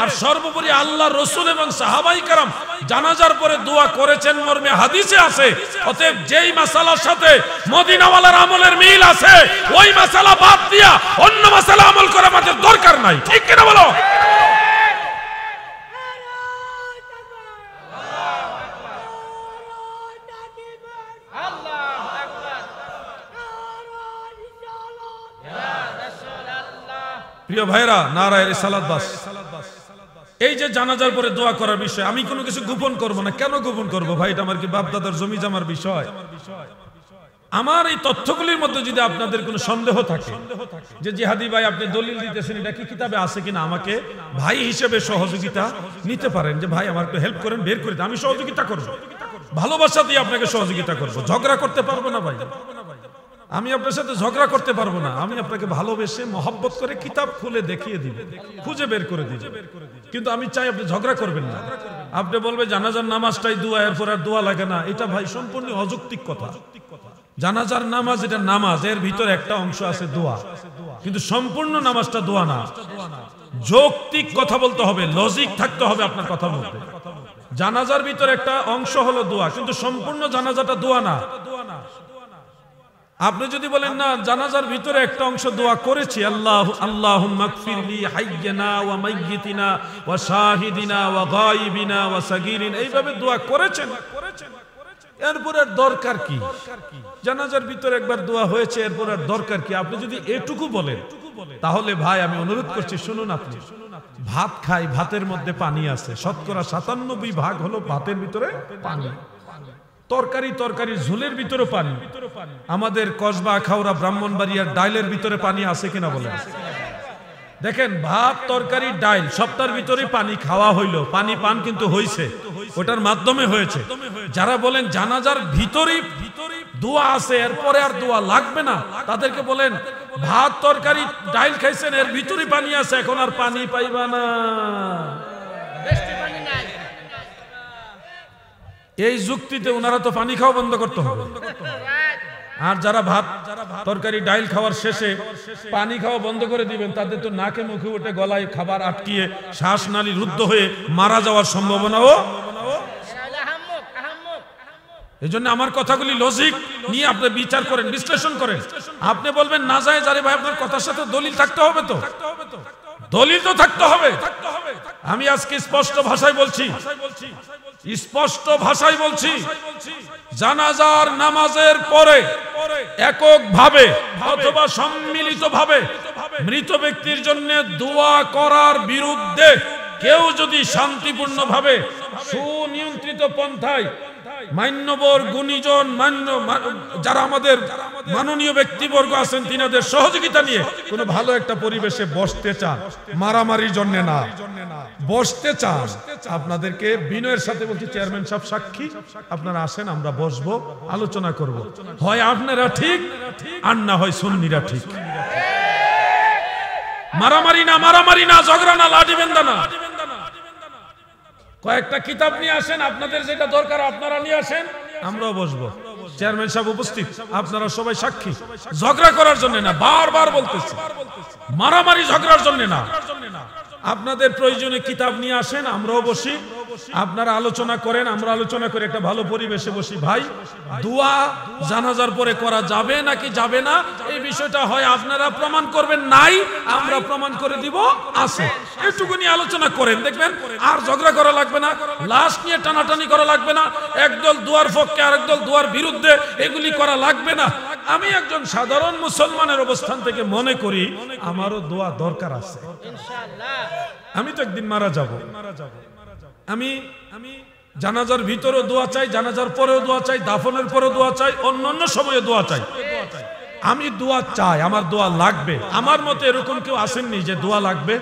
A: আর সর্বোপরি আল্লাহর রাসূল এবং সাহাবায়ে কেরাম জানাজার পরে দোয়া করেছেন মর্মে হাদিসে আছে। অতএব যেই মাসআলার সাথে মদিনাওয়ালার আমলের মিল আছে, ওই মাসআলা বাদ দিয়া অন্য মাসআলা আমল করা আমাদের দরকার নাই। ঠিক কি না বলো? প্রিয় ভাইরা, নারায়ে রিসালাত বাস। এই যে জানাজার পরে দোয়া করার বিষয়, আমি কোনো কিছু গোপন করব না। কেন গোপন করব ভাই? এটা আমার কি বাপ দাদার জমি জমার বিষয়? আমার এই তথ্যগুলির মধ্যে যদি আপনাদের কোনো সন্দেহ থাকে যে জিহাদি ভাই আপনি দলিল দিতেছেন, এটা কি কিতাবে আছে কিনা, আমাকে ভাই হিসেবে সহযোগিতা নিতে পারেন, যে ভাই আমার একটু হেল্প করেন, বের করে দেন, আমি সহযোগিতা করব, ভালোবাসা দিয়ে আপনাকে সহযোগিতা করব। ঝগড়া করতে পারবো না ভাই, আমি আপনার সাথে ঝগড়া করতে পারবো না। আমি আপনাকে ভালোবেসে মহব্বত করে কিতাব খুলে দেখিয়ে দিব, খুঁজে বের করে দিব। কিন্তু আমি চাই আপনি ঝগড়া করবেন না। আপনি বলবেন জানাজার নামাজটাই দোয়া, এরপর আর দোয়া লাগে না, এটা ভাই সম্পূর্ণ অযৌক্তিক কথা। জানাজার নামাজ এটা নামাজ, এর ভিতরে একটা অংশ আছে দোয়া, কিন্তু সম্পূর্ণ নামাজটা দোয়া না। যৌক্তিক কথা বলতে হবে, লজিক থাকতে হবে আপনার কথার মধ্যে। জানাজার ভিতরে একটা অংশ হলো দোয়া, কিন্তু সম্পূর্ণ জানাজাটা দোয়া না। আপনি যদি বলেন না জানাজার ভিতরে একটা অংশ দোয়া করেছি, আল্লাহুম্মা গফিরলি হাইয়িনা ওয়া মাইয়িতিনা ওয়া শাহিদিনা ওয়া গায়িবিনা ওয়া সাগীরিনা, এইভাবে দোয়া করেছেন, এরপর আর দরকার কি? জানাজার ভিতরে একবার দোয়া হয়েছে, এরপর আর দরকার কি? আপনি যদি এটুকু বলেন, তাহলে ভাই আমি অনুরোধ করছি, শুনুন, আপনি ভাত খাই, ভাতের মধ্যে পানি আছে, শতকরা ৯৭ ভাগ হলো ভাতের ভিতরে পানি। তরকারি তরকারি ঝোলের ভিতরে পানি। আমাদের কসবা আখাউড়া ব্রাহ্মণবাড়িয়ার ডাইলের ভিতরে পানি আছে কিনা বলেন? দেখেন ভাত তরকারি ডাইল সবটার ভিতরে পানি খাওয়া হইলো, পানি পান কিন্তু হইছে, ওটার মাধ্যমে হয়েছে। যারা বলেন জানাজার ভিতরে দোয়া আছে এরপরে আর দোয়া লাগবে না, তাদেরকে বলেন ভাত তরকারি ডাইল খাইছেন এর ভিতরে পানি আছে, এখন আর পানি পাইবা না। এই যুক্তিতে ওনারা তো পানি খাওয়া বন্ধ করতে হবে। আর যারা ভাত তরকারি ডাইল খাওয়ার শেষে পানি খাওয়া বন্ধ করে দিবেন, তাদের তো নাকে মুখে উঠে গলায় খাবার আটকিয়ে শ্বাসনালী রুদ্ধ হয়ে মারা যাওয়ার সম্ভাবনাও। এই জন্য আমার কথাগুলি লজিক নিয়ে আপনি বিচার করেন, বিশ্লেষণ করেন। আপনি বলবেন না যায় যারে ভাই, আপনার কথার সাথে দলিল থাকতে হবে, তো দলিল তো থাকতে হবে। আমি আজকে স্পষ্ট ভাষায় বলছি, স্পষ্ট ভাষায় বলছি, জানাজার নামাজের পরে এককভাবে অথবা সম্মিলিতভাবে মৃত ব্যক্তির জন্য দোয়া করার বিরুদ্ধে কেউ যদি শান্তিপূর্ণভাবে সুনিয়ন্ত্রিত পন্থায় মান্যবর গুণীজন যারা আমাদের মাননীয় ব্যক্তিবর্গ আছেন তিনাদের সহযোগিতা নিয়ে কোন ভালো একটা পরিবেশে বসতে চান, মারামারির জন্য না, বসতে চান, আপনাদেরকে বিনয়ের সাথে বলছি, চেয়ারম্যান সাহেব সাক্ষী, আপনারা আসেন, আমরা বসবো, আলোচনা করব। হয় আপনারা ঠিক আর না হয় সুন্নিরা ঠিক। মারামারি না, মারামারি না, ঝগড়া না, লাঠি বেন্দা না। কয়েকটা কিতাব নিয়ে আসেন, আপনাদের যেটা দরকার আপনারা নিয়ে আসেন, আমরাও বসবো। চেয়ারম্যান সাহেব উপস্থিত, আপনারা সবাই সাক্ষী। ঝগড়া করার জন্য না, বারবার বলতেছি, মারামারি ঝগড়ার জন্য না। আপনাদের প্রয়োজনে কিতাব নিয়ে আসেন, আমরাও বসি, আপনারা আলোচনা করেন, আমরা আলোচনা করে একটা ভালো পরিবেশে বসি। ভাই দোয়া জানাজার পরে করা যাবে নাকি যাবে না এই বিষয়টা হয় আপনারা প্রমাণ করবেন, নাই আমরা প্রমাণ করে দিব আছে, এটুকুনি আলোচনা করেন, দেখবেন আর ঝগড়া করা লাগবে না, লাশ নিয়ে টানাটানি করা লাগবে না, একদল দুয়ার পক্ষে আর একদল দুয়ার বিরুদ্ধে এগুলি করা লাগবে না। আমি একজন সাধারণ মুসলমানের অবস্থান থেকে মনে করি আমারও দোয়া দরকার আছে। আমি তো একদিন মারা যাব, আমি জানাজার ভিতরেও দোয়া চাই, জানাজার পরেও দোয়া চাই, দাফনের পরেও দোয়া চাই, অন্যান্য সময়ে দোয়া চাই। আমি দোয়া চাই, আমার দোয়া লাগবে। আমার মতে এরকম কেউ আসেননি যে দোয়া লাগবে?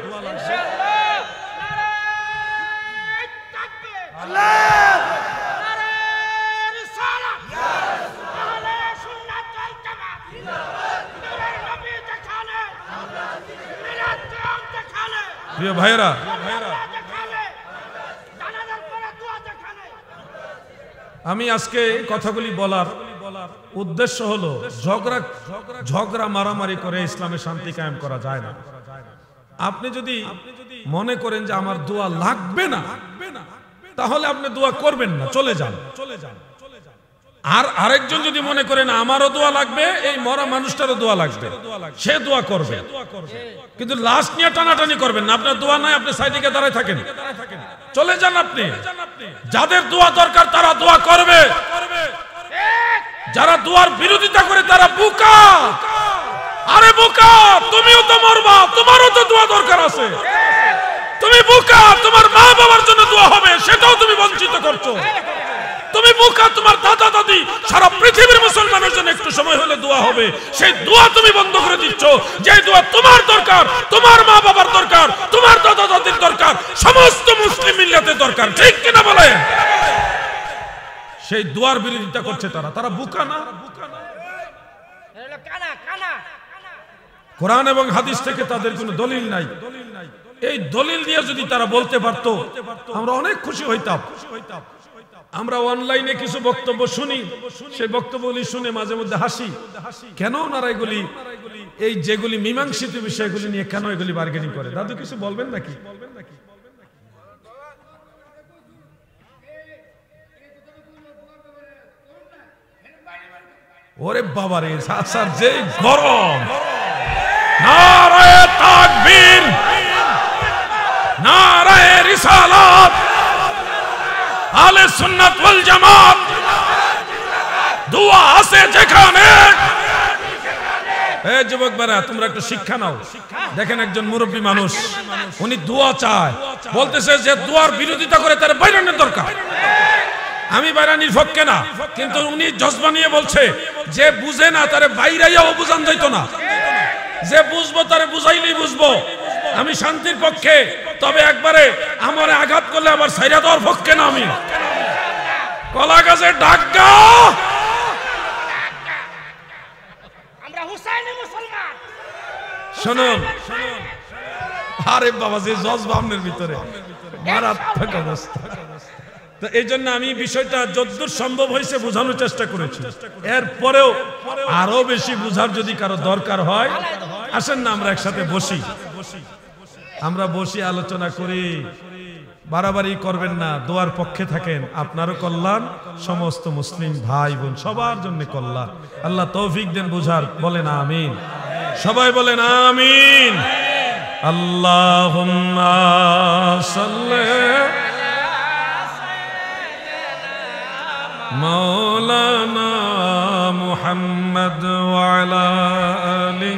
A: প্রিয় ভাইয়েরা, আমি আজকে কথাগুলি বলার উদ্দেশ্য হলো ঝগড়া মারামারি করে ইসলামে শান্তি কায়েম করা যায় না। আপনি যদি মনে করেন যে আমার দোয়া লাগবে না, তাহলে আপনি দোয়া করবেন না, চলে যান। আর আরেকজন যদি মনে করেন আমারও দোয়া লাগবে, এই মরা মানুষটারও দোয়া লাগবে, সে দোয়া করবে, কিন্তু লাশ নিয়ে টানাটানি করবেন না। আপনার দোয়া নাই, আপনি সাইডে গিয়ে দাঁড়ায় থাকেন, চলে যান। আপনি যাদের দোয়া দরকার তারা দোয়া করবে, যারা দোয়ার বিরোধিতা করে তারা বোকা। আরে বোকা, তুমিও তো মরবা, তোমারও তো দোয়া দরকার আছে। তুমি বোকা, তোমার মা বাবার জন্য দোয়া হবে, সেটাও তুমি বঞ্চিত করছো। তুমি বোকা, তোমার দাদা দাদি সারা পৃথিবীর মুসলমানের জন্য একটু সময় হলে দোয়া হবে, সেই দোয়া তুমি বন্ধ করে দিচ্ছ। যে দোয়া তোমার দরকার, তোমার মা বাবার দরকার, তোমার দাদা দাদির দরকার, সমস্ত মুসলিম মিল্লাতের দরকার, ঠিক কিনা বলে? সেই দোয়ার বিরোধিতা করছে তারা। তারা বোকা না? কোরআন এবং হাদিস থেকে তাদের কোনো দলিল নাই। এই দলিল দিয়ে যদি তারা বলতে পারতো আমরা অনেক খুশি হইতাম। আমরা অনলাইনে কিছু বক্তব্য শুনি, সেই বক্তব্যগুলি শুনে মাঝে মধ্যে হাসি। কেন ওনারা এগুলি, এই যেগুলি মীমাংসিত বিষয়গুলি নিয়ে কেন এগুলি বার্গেনিং করে? দাদু কিছু বলবেন নাকি? ওরে বাবারে, স্যার যে গরম! নারায়ে তাকবীর, নারায়ে রিসালাত, আহলে সুন্নাত ওয়াল জামাত। দোয়া আছে যেখানে। এই যুবক ভাইরা, তোমরা একটু শিক্ষা নাও। দেখেন একজন মুরব্বী মানুষ, উনি দোয়া চায়, বলতেছে যে দোয়ার বিরোধিতা করে তার বাইরানোর দরকার। আমি বাইরানির পক্ষে না, কিন্তু উনি জজবা নিয়ে বলছে যে বুঝে না তারে বাইরাইয়াও বুঝান যাইতো না, যে বুঝবো তারে বুঝাইলেই বুঝবো। আমি শান্তির পক্ষে, তবে একবারে আমারে আঘাত করলে আবার ছাইরা দেওয়ার পক্ষে না। আমি কলা গাছে ডাক্কা,
B: আমরা হুসাইনি মুসলমান।
A: শুনুন, আরে বাবা যে জজবা আপনার ভিতরে মারাত্মক অবস্থা। তো এই জন্য আমি বিষয়টা যতদূর সম্ভব হয়েছে বোঝানোর চেষ্টা করেছি। এরপরেও আরো বেশি বুঝার যদি কারো দরকার হয়, আসেন না আমরা একসাথে বসি, আমরা বসি আলোচনা করি। বাড়াবাড়ি করবেন না, দোয়ার পক্ষে থাকেন, আপনারও কল্যাণ, সমস্ত মুসলিম ভাই বোন সবার জন্য কল্যাণ। আল্লাহ তৌফিক দেন বুঝার, বলেন আমিন, সবাই বলেন আমিন। আল্লাহুম্মা সাল্লি মাওলানা মুহাম্মদ ওয়া আলা আলি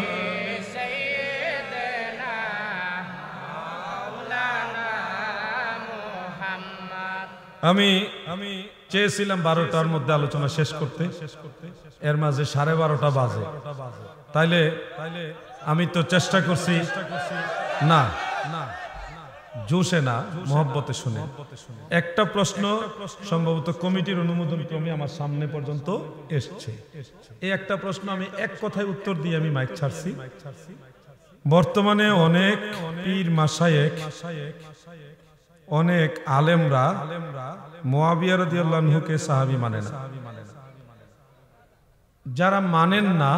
B: সাইয়্যিদিনা মাওলানা মুহাম্মদ।
A: আমি চেয়েছিলাম 12টার মধ্যে আলোচনা শেষ করতে, এর মাঝে 12:30 বাজে। তাইলে আমি তো চেষ্টা করছি না জোশে না, মোহব্বতে শুনে। একটা প্রশ্ন সম্ভবত কমিটির অনুমোদন ক্রমে আমার সামনে পর্যন্ত এসছে। এই একটা প্রশ্ন আমি এক কথায় উত্তর দিয়ে আমি মাইক ছাড়ছি। বর্তমানে অনেক পীর মাশায়েখ, অনেক আলেমরা মুআবিয়া রাদিয়াল্লাহু আনহুকে সাহাবী মানে না। যারা মানেন না,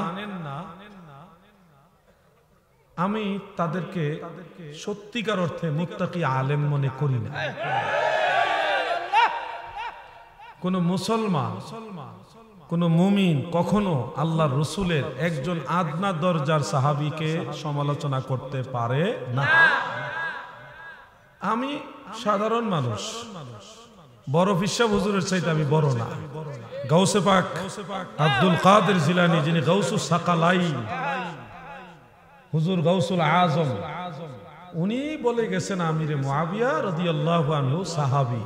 A: আমি তাদেরকে সত্যিকার অর্থে মুত্তাকি আলেম মনে করি না। কোন মুসলমান, কোন মুমিন কখনো আল্লাহর রাসূলের একজন আদনা দরজার সাহাবীকে সমালোচনা করতে পারে না। আমি সাধারণ মানুষ, বড় ফিসা হুজুরের চাইতে আমি বড় না। গাউসে পাক আব্দুল কাদের জিলানী, যিনি গাউসুস সাকালাইন, হুজুর গাউসুল আজম, উনি বলে গেছেন আমিরে মুআবিয়া রাদিয়াল্লাহু আনহু সাহাবী।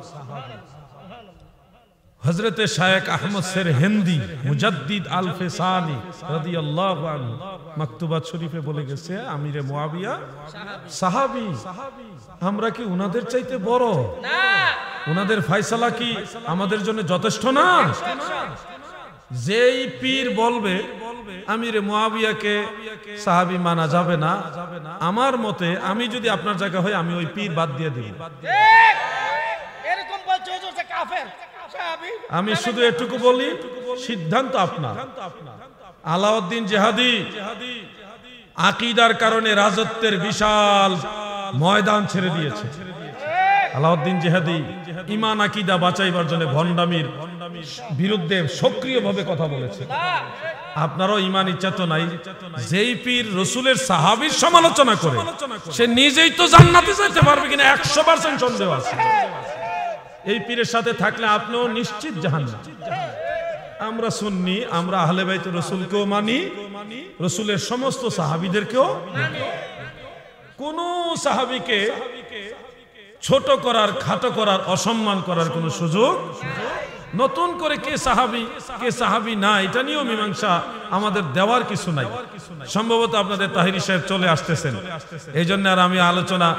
A: হযরতে শায়েখ আহমদ সের হিন্দি মুজাদ্দিদ আল ফিসানি রাদিয়াল্লাহু আনহু মাকতুবাত শরীফে বলে গেছে আমিরে মুআবিয়া সাহাবী। আমরা কি উনাদের চাইতে বড়? না। উনাদের ফয়সালা কি আমাদের জন্য যথেষ্ট না? যেই পীর বলবে আমিরে মুআবিয়াকে সাহাবী মানা যাবে না, আমার মতে আমি যদি আপনার জায়গা হই আমি ওই পীর বাদ দিয়ে দেব।
B: এরকম বলছে হুজুর যে কাফের সাহাবী।
A: আমি শুধু এটুকু বলি, সিদ্ধান্ত আপনার। আলাউদ্দিন জিহাদি আকীদার কারণে রাজত্বের বিশাল ময়দান ছেড়ে দিয়েছে। আলাউদ্দিন জিহাদি ঈমান আকীদা বাঁচাইবার জন্য ভণ্ডামির বিরুদ্ধে সক্রিয়ভাবে কথা বলেছে। আপনারও ঈমান ইচ্ছা তো নাই? যেই পীর রাসূলের সাহাবীর সমালোচনা করে সে নিজেই তো জান্নাতে যেতে পারবে কিনা 100% সন্দেহ আছে। এই পীরের সাথে থাকলে আপনিও নিশ্চিত জাহান্নাম। আমরা সুন্নি, আমরা আহলে বাইত রাসূলকেও মানি, রাসূলের সমস্ত সাহাবীদেরকেও মানি। কোন সাহাবীকে ছোট করার, খাটো করার, অসম্মান করার কোনো সুযোগ। নতুন করে কে সাহাবী না, এটা নিয়েও মীমাংসা আমাদের দেওয়ার কিছু নাই। সম্ভবত আপনাদের তাহিরি সাহেব চলে আসতেছেন, এই জন্য আর আমি আলোচনা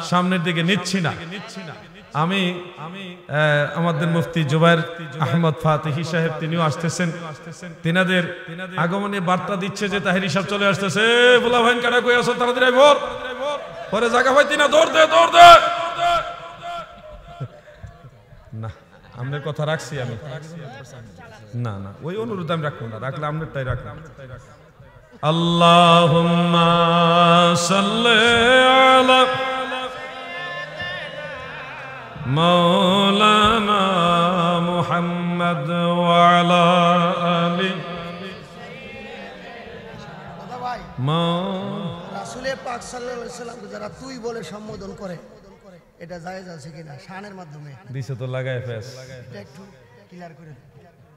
A: সামনের দিকে নিচ্ছি না। আমি আমাদের মুফতি জুবায়ের আহমদ ফাতিহি সাহেব, তিনিও আসতেছেন। তিনাদের আগমনে বার্তা দিচ্ছে যে তাহিরি সাহেব চলে আসতেছে। বলা ভাই কাটা কই আছো, তাড়াতাড়ি ভোর পরে জায়গা ভাই তিনা দৌড় দে না। আপনার কথা রাখছি আমি, না না ওই অনুরোধ আমি রাখবো না, রাখলে আপনারটাই রাখলাম। আল্লাহুম্মা সাল্লি আলা মাওলানা মুহাম্মদ ওয়া আলা আলি
C: রাসূলে পাক সাল্লাল্লাহু আলাইহি ওয়াসাল্লাম যারা তুই বলে সম্বোধন করে, এটা জায়েজ আছে কিনা শানের মাধ্যমে?
A: দিছে তো লাগায় ফেস,
C: এটা একটু ক্লিয়ার করে দেন।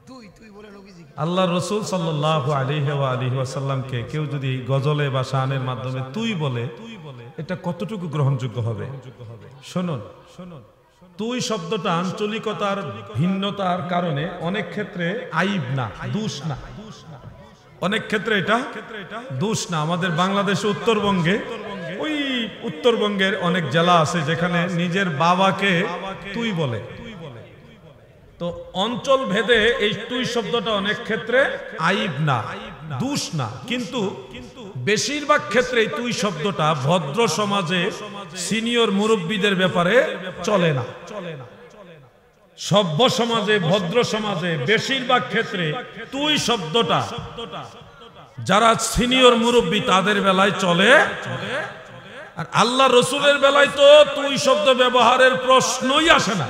C: তুই বলে নবীজি
A: আল্লাহর রাসূল সাল্লাল্লাহু আলাইহি ওয়া আলিহি ওয়াসাল্লামকে কেউ যদি গজলে বা শানের মাধ্যমে তুই বলে, এটা কতটুকু গ্রহণযোগ্য হবে? শুনুন, তুই শব্দটা আঞ্চলিকতার ভিন্নতার কারণে অনেক ক্ষেত্রে আইব না, দোষ না, অনেক ক্ষেত্রে এটা দোষ না। আমাদের বাংলাদেশে উত্তরবঙ্গে, ওই উত্তরবঙ্গের অনেক জেলা আছে যেখানে নিজের বাবাকে তুই বলে। তো অঞ্চল ভেদে এই তুই শব্দটা অনেক ক্ষেত্রে আইব না, দোষ না, কিন্তু বেশিরভাগ ক্ষেত্রে তুই শব্দটা ভদ্র সমাজে সিনিয়র মুরব্বীদের ব্যাপারে চলে না। সভ্য সমাজে, ভদ্র সমাজে বেশিরভাগ ক্ষেত্রে তুই শব্দটা যারা সিনিয়র মুরব্বী তাদের বেলায় চলে। আর আল্লাহ রসুলের বেলায় তো তুই শব্দ ব্যবহারের প্রশ্নই আসে না।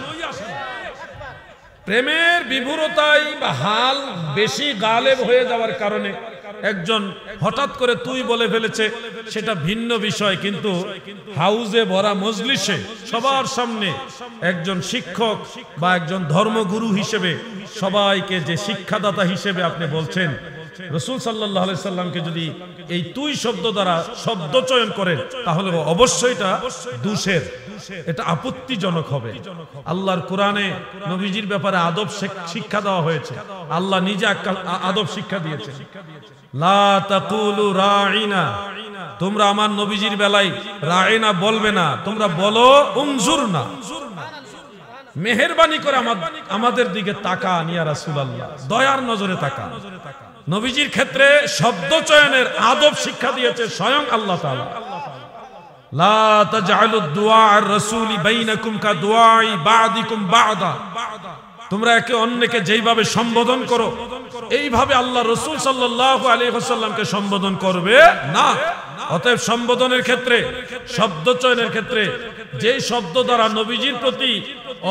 A: প্রেমের বিভুরতাই বা হাল বেশি গালেব হয়ে যাওয়ার কারণে একজন হঠাৎ করে তুই বলে ফেলেছে, সেটা ভিন্ন বিষয়। কিন্তু হাউজে ভরা মজলিসে সবার সামনে একজন শিক্ষক বা একজন ধর্মগুরু হিসেবে সবাইকে যে শিক্ষাদাতা হিসেবে আপনি বলছেন, রাসূল সাল্লাল্লাহু আলাইহি সাল্লামকে যদি এই তুই শব্দ দ্বারা শব্দ চয়ন করেন তাহলে অবশ্যই এটা দোষের, এটা আপত্তিজনক হবে। আল্লাহর কোরআনে নবীজির ব্যাপারে আদব শিক্ষা দেওয়া হয়েছে। আল্লাহ নিজে আদব শিক্ষা দিয়েছেন, লা তাকুলু রাঈনা, তোমরা আমার নবীজির বেলায় রাঈনা বলবে না, তোমরা বলো উনজুরনা, মেহেরবানি করে আমাদের দিকে তাকান ইয়া রাসূলুল্লাহ, দয়ার নজরে তাকান। নবীজির ক্ষেত্রে শব্দ চয়নের আদব শিক্ষা দিয়েছে স্বয়ং আল্লাহ তাআলা। লা তাজআলু দুআ আর-রাসূলি বাইনাকুম কা দুআই বা'দিকুম বা'দা, তোমরা একে অন্যকে যেইভাবে সম্বোধন করো এইভাবে আল্লাহ রাসূল সাল্লাল্লাহু আলাইহি ওয়াসাল্লামকে সম্বোধন করবে না। অতএব সম্বোধনের ক্ষেত্রে, শব্দ চয়নের ক্ষেত্রে যেই শব্দ দ্বারা নবীজির প্রতি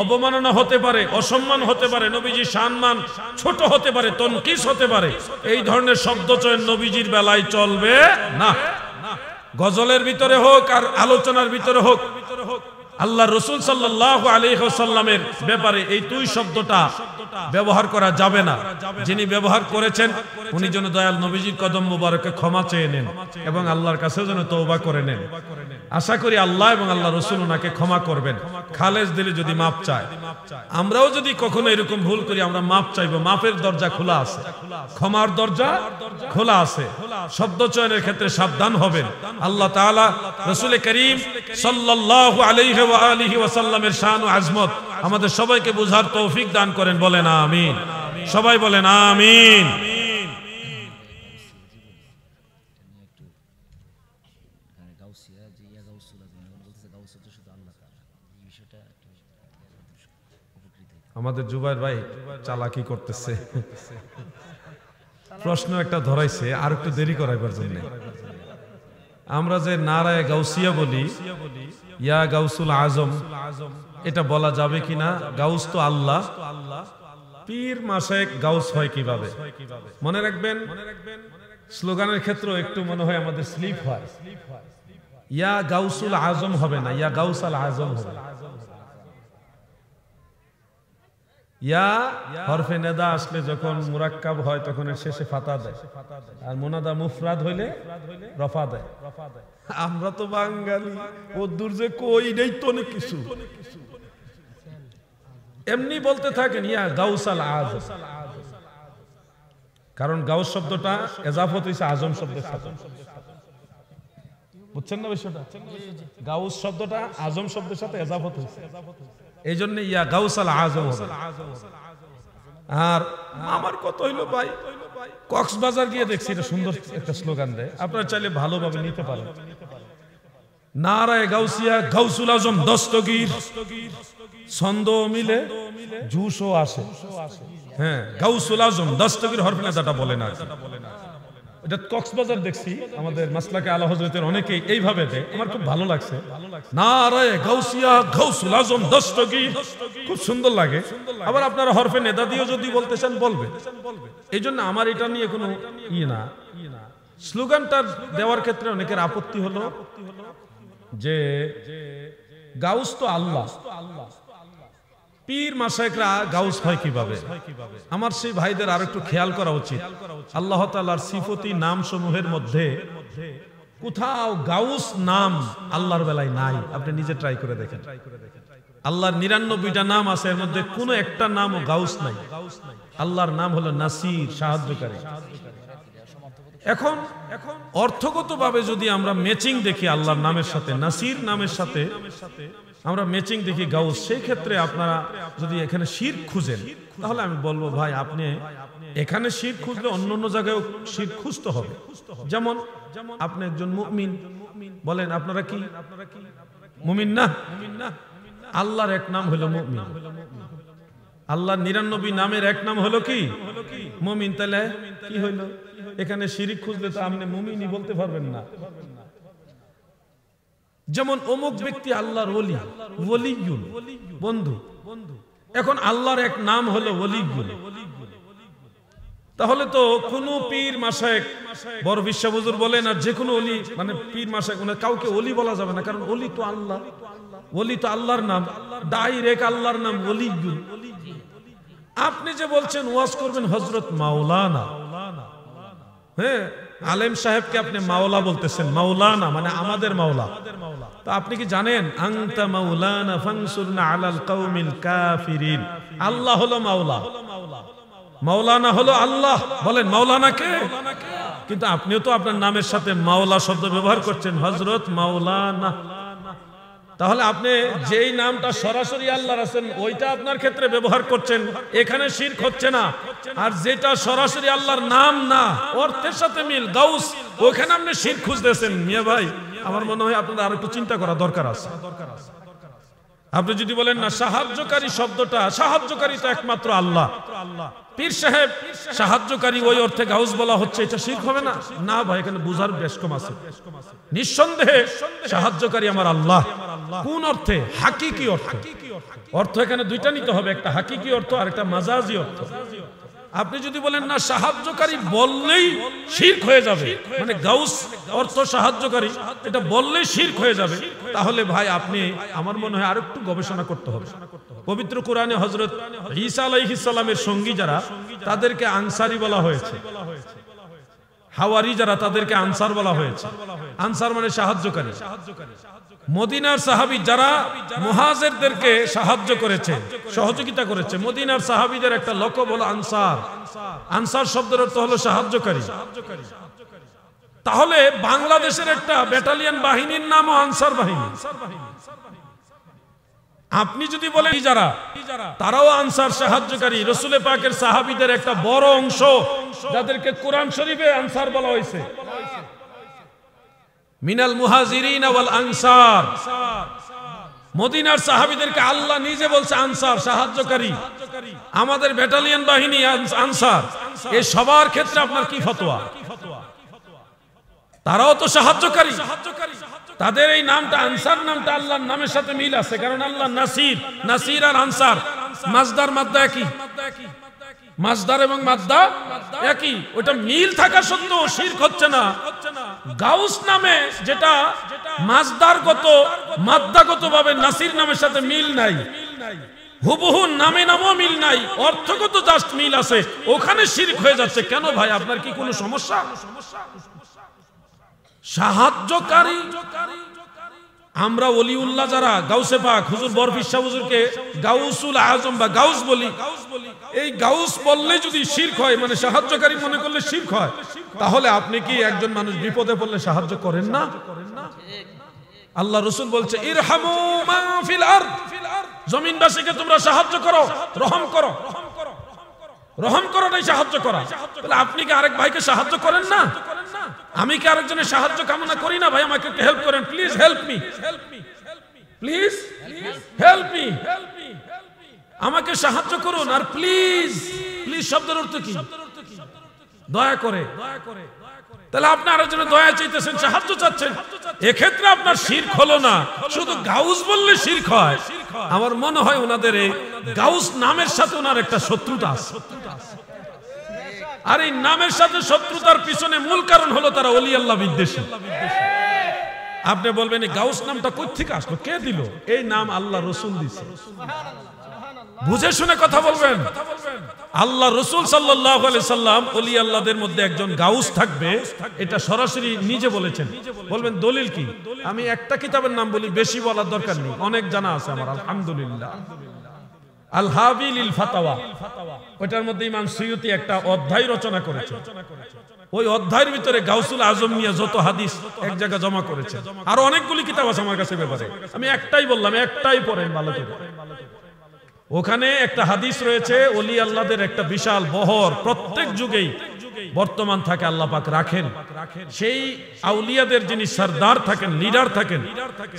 A: অবমাননা হতে পারে, অসম্মান হতে পারে, নবীজির সম্মান ছোট হতে পারে, তনকিস হতে পারে, এই ধরনের শব্দ চয়ন নবীজির বেলায় চলবে না। গজলের ভিতরে হোক আর আলোচনার ভিতরে হোক, আল্লাহ রাসূল সাল্লাল্লাহু আলাইহি ওয়াসাল্লামের ব্যাপারে এই তুই শব্দটা ব্যবহার করা যাবে না। যিনি ব্যবহার করেছেন উনি যেন দয়াল নবীজির কদম মোবারকে ক্ষমা চেয়ে নেন এবং আল্লাহর কাছে যেন তওবা করে নেন। আশা করি আল্লাহ এবং আল্লাহ রাসূল ওনাকে ক্ষমা করবেন, খালেস দিলে যদি মাপ চায়। আমরাও যদি কখনো এরকম ভুল করি আমরা মাপ চাইবো, মাপের দরজা খোলা আছে, ক্ষমার দরজা খোলা আছে। শব্দ চয়নের ক্ষেত্রে সাবধান হবেন। আল্লাহ তাআলা রাসূল করিম সাল্লাল্লাহু আলাইহি ওয়া আলিহি ওয়াসাল্লামের শান ও আজমত আমাদের সবাইকে বুঝার তৌফিক দান করেন, বলেন আমিন। সবাই বলেন আমিন। আমাদের জুবাইর ভাই চালাকি করতেছে, প্রশ্ন একটা ধরাইছে, আর একটু দেরি করাইবার জন্য। আমরা যে নারায়ে গাউসিয়া বলি, ইয়া গাউসুল আজম, এটা বলা যাবে কিনা? গাউস তো আল্লাহ, পীর মাশায়েখ গাউস হয় কিভাবে? মনে রাখবেন, স্লোগানের ক্ষেত্রে একটু মনে হয় আমাদের স্লিপ হয়। ইয়া গাউসুল আজম হবে না, ইয়া গাউসাল আজম হবে। ইয়া হরফে নেদা আসলে যখন মুরাক্কাব হয় তখন এর শেষে ফাতা দেয়, আর মুনাদা মুফরাদ হইলে রফা দেয়। আমরা তো বাঙালি, ও দূর যে কই নেই তো অনেক কিছু এমনি বলতে থাকেন ইয়া গাউসাল আজম, কারণ গাউস শব্দটা এজাফত হইছে আজম শব্দের সাথে। বুঝছেন না বিষয়টা? গাউস শব্দটা আজম শব্দের সাথে এজাফত হইছে, এই জন্য ইয়া গাউসাল আজম হবে। আর আমার কত হইলো ভাই, কক্সবাজার গিয়ে দেখছি এটা সুন্দর একটা স্লোগান দেয়, আপনারা চাইলে ভালোভাবে নিতে পারেন। নারায়ে গাউসিয়া গাউসুল আজম দস্তগীর, ছন্দ মিলে জুসও আসে। হ্যাঁ, গাউসুল আজম দস্তগীর হরফে নেদাটা বলে না। এটা কক্সবাজার দেখছি, আমাদের মাসলাকে আলা হযরতের অনেকেই এইভাবে দেয়, আমার খুব ভালো লাগছে। নারায়ে গাউসিয়া গাউসুল আজম দস্তগীর, খুব সুন্দর লাগে। আবার আপনারা হরফে নেদা দিয়েও যদি বলতে চান বলবেন। এই জন্য আমার এটা নিয়ে কোনো না। স্লোগানটা দেওয়ার ক্ষেত্রে অনেকের আপত্তি হলো যে গাউস তো আল্লাহ, পীর মাশায়েখরা গাউস হয় কিভাবে? আমার সেই ভাইদের আর একটু খেয়াল করা উচিত। আল্লাহ তাআলার সিফতি নাম সমূহের মধ্যে কোথাও গাউস নাম আল্লাহর বেলায় নাই। আপনি নিজে ট্রাই করে দেখেন। আল্লাহর 99টা নাম আছে, এর মধ্যে কোনো একটা নামও গাউস নাই। আল্লাহর নাম হলো নাসির, সাহায্যকারী। এখন অর্থগতভাবে যদি আমরা ম্যাচিং দেখি আল্লাহর নামের সাথে, নাসির নামের সাথে আমরা ম্যাচিং দেখি গাউস, সেই ক্ষেত্রে আপনারা যদি এখানে শিরক খুঁজেন, তাহলে আমি বলবো ভাই আপনি এখানে শিরক খুঁজলে অন্য অন্য জায়গায় শিরক খুঁজতে হবে। যেমন আপনি একজন মুমিন, বলেন আপনারা কি মুমিন না? আল্লাহর এক নাম হলো মুমিন, আল্লাহর 99 নামের এক নাম হলো কি মুমিন। তাহলে কি হইল? এখানে শিরক খুঁজলে তো আপনি মুমিনই বলতে পারবেন না। যেমন অমুক ব্যক্তি আল্লাহর ওলি, ওলিয়ুল, বন্ধু। এখন আল্লাহর এক নাম হলো ওলিয়ুল, তাহলে তো কোন পীর মাশায়েখ বড় বিশ্ব হুজুর বলেন আর যে কোনো ওলি, মানে পীর মাশায়েখ কাউকে ওলি বলা যাবে না, কারণ ওলি তো আল্লাহ, ওলি তো আল্লাহর নাম, ডাইরেক্ট আল্লাহর নাম ওলিয়ুল। আপনি যে বলছেন ওয়াজ করবেন হযরত মাওলানা, হ্যাঁ আলেম সাহেবকে আপনি মাওলা বলতেছেন, মাওলানা মানে আমাদের মাওলা। তো আপনি কি জানেন আনতা মাওলানা ফানসুরনা আলাল কওমিল কাফিরিন, আল্লাহ হলো মাওলা, মাওলানা হলো আল্লাহ। বলেন মাওলানা কে? কিন্তু আপনিও তো আপনার নামের সাথে মাওলা শব্দ ব্যবহার করছেন, হযরত মাওলানা। তাহলে আপনি যেই নামটা সরাসরি আল্লাহর আছেন ওইটা আপনার ক্ষেত্রে ব্যবহার করছেন, এখানে শিরক হচ্ছে না। আর যেটা সরাসরি আল্লাহর নাম না, অর্থের সাথে মিল, গাউস, ওখানে আপনি শিরক খুঁজতেছেন। মিয়া ভাই আমার মনে হয় আপনাদের আর একটু চিন্তা করা দরকার আছে। আপনি যদি বলেন না সাহায্যকারী শব্দটা, সাহায্যকারী তো একমাত্র আল্লাহ, পীর সাহেব সাহায্যকারী ওই অর্থে গাউস বলা হচ্ছে, এটা শিরক হবে না? না ভাই, এখানে বুঝার বেশ কম আছে। নিঃসন্দেহে সাহায্যকারী আমার আল্লাহ। কোন অর্থে? হাকিকি অর্থ। অর্থ এখানে দুইটা নিতে হবে, একটা হাকিকি অর্থ আর একটা মাজাজি অর্থ। আপনি যদি বলেন না সাহায্যকারী বললেই শিরক হয়ে যাবে, মানে গাউস অর্থ সাহায্যকারী, এটা বললেই শিরক হয়ে যাবে, তাহলে ভাই আপনি আমার মনে হয় আরেকটু গবেষণা করতে হবে। পবিত্র কোরআনে হযরত ঈসা আলাইহিস সালামের সঙ্গী যারা, তাদেরকে আনসারী বলা হয়েছে, হাওয়ারি যারা, তাদেরকে আনসার বলা হয়েছে। আনসার মানে সাহায্যকারী। মদিনার সাহাবী যারা মুহাজিরদেরকে সাহায্য করেছে, সহযোগিতা করেছে, মদিনার সাহাবীদের একটা লকব হলো আনসার। আনসার শব্দের অর্থ হলো সাহায্যকারী। তাহলে বাংলাদেশের একটা ব্যাটালিয়ন বাহিনীর নামও আনসার বাহিনী। আপনি যদি বলেন যারা, তারাও আনসার, সাহায্যকারী। রাসূল পাকের সাহাবীদের একটা বড় অংশ যাদেরকে কোরআন শরীফে আনসার বলা হয়েছে, মিনাল মুহাজিরিন ওয়াল আনসার। মদিনার সাহাবীদেরকে আল্লাহ নিজে বলছে আনসার, সাহায্যকারী। আমাদের ব্যাটালিয়ন বাহিনী আনসার। এই সবার ক্ষেত্রে আপনার কি ফতোয়া? তারাও তো সাহায্যকারী। তাদের এই নামটা, আনসার নামটা আল্লাহর নামের সাথে মিল আছে, কারণ আল্লাহ নাসির। নাসির আর আনসার মাজদার মাদ্দা একই, মাজদার এবং মাদ্দা একই। ওটা মিল থাকা সত্ত্বেও শিরক হচ্ছে না। গাউস নামে যেটা মাজদারগত মাদ্দাগতভাবে নাসির নামের সাথে মিল নাই, হুবহু নামে নামও মিল নাই, অর্থগত জাস্ট মিল আছে, ওখানে শিরক হয়ে যাচ্ছে। কেন ভাই, আপনার কি কোনো সমস্যা? সাহায্যকারী আমরা ওলিউল্লাহ যারা, গাউসে পাক হুজুর বরফিস শাহ হুজুরকে গাউসুল আজম বা গাউস বলি, এই গাউস বললে যদি শিরক হয়, মানে সাহায্যকারী মনে করলে শিরক হয়, তাহলে আপনি কি একজন মানুষ বিপদে পড়লে সাহায্য করেন না? আল্লাহ রাসূল বলছে ইরহামু মান ফিল আরদ, জমিনবাসীকে তোমরা সাহায্য করো, রহম করো। রহম করাটাই সাহায্য করা। তাহলে আপনি কি আরেক ভাইকে সাহায্য করেন না? আমি কি আরেকজনের সাহায্য কামনা করি না? ভাই আমাকে একটু হেল্প করেন, please help me, please help me, আমাকে সাহায্য করুন। আর প্লিজ, প্লিজ শব্দের অর্থ কি? দয়া করে। তাহলে আপনি আরেকজনের দয়া চাইতেছেন, সাহায্য চাচ্ছেন, এক্ষেত্রে আপনার শিরক হলো না। শুধু গাউস বললে শিরক হয়। আমার মনে হয় ওনাদের এই গাউস নামের সাথে ওনার একটা শত্রুতা আছে। আর এই নামের সাথে শত্রুতার পিছনে মূল কারণ হলো তারা ওলি আল্লাহ বিদ্বেষী। আপনি বলবেন এই গাউস নামটা কই থেকে আসলো, কে দিল? এই নাম আল্লাহ রাসূল দিয়েছে। বুঝে শুনে কথা বলবেন। আল্লাহ রাসূল সাল্লাল্লাহু আলাইহি সাল্লাম ওলি আল্লাহদের মধ্যে একজন গাউস থাকবে, এটা সরাসরি নিজে বলেছেন। বলবেন দলিল কি? আমি একটা কিতাবের নাম বলি, বেশি বলার দরকার নেই, অনেক জানা আছে আমার আলহামদুলিল্লাহ। আল হাবি লিল ফাতাওয়া, ওটার মধ্যে ইমাম সুয়ুতি একটা অধ্যায় রচনা করেছে। ওই অধ্যায়ের ভিতরে গাউসুল আজম নিয়ে যত হাদিস এক জায়গা জমা করেছে। আর অনেকগুলি কিতাব আছে আমার কাছে ব্যাপারে, আমি একটাই বললাম, একটাই পড়েন ভালো করে। ওখানে একটা হাদিস রয়েছে, ওলি আল্লাহদের একটা বিশাল বহর প্রত্যেক যুগেই বর্তমান থাকে আল্লাহ পাক রাখেন। সেই আউলিয়াদের যিনি সরদার থাকেন, লিডার থাকেন,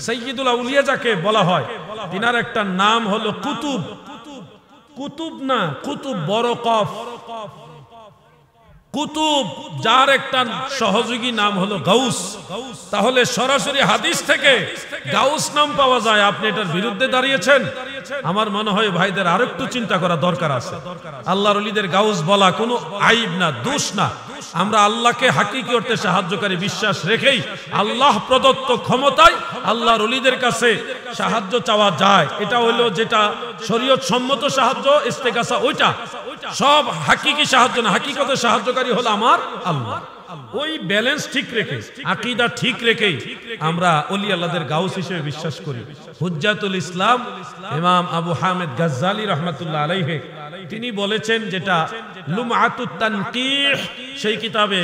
A: সাইয়্যিদুল আউলিয়া যাকে বলা হয়, তিনার একটা নাম হলো কুতুব। কুতুব না, কুতুব বড় কফ, কুতুব, যার একটা সহযোগী নাম হলো গাউস। তাহলে সরাসরি হাদিস থেকে গাউস নাম পাওয়া যায়, আপনি এটার বিরুদ্ধে দাঁড়িয়েছেন। আমার মনে হয় ভাইদের আরেকটু চিন্তা করা দরকার আছে। আল্লাহর ওলিদের গাউস বলা কোনো আইব না, দোষ না। আমরা আল্লাহকে হাকিকি অর্থে সাহায্যকারী বিশ্বাস রেখেই আল্লাহ প্রদত্ত ক্ষমতায় আল্লাহর ওলিদের কাছে সাহায্য চাওয়া যায়। এটা হলো যেটা শরীয়ত সম্মত সাহায্য, ইস্তেগাসা, ওইটা সব হাকিকি সাহায্য না। হাকিকতে সাহায্যকারী হলো আমার আল্লাহ। ওই ব্যালেন্স ঠিক রেখে, আকীদা ঠিক রেখেই আমরা ওলি আল্লাহদের গাউস হিসেবে বিশ্বাস করি। হুজ্জাতুল ইসলাম ইমাম আবু হামিদ গাজ্জালি রাহমাতুল্লাহ আলাইহি তিনি বলেছেন, যেটা লুমআতুত তানকিহ সেই কিতাবে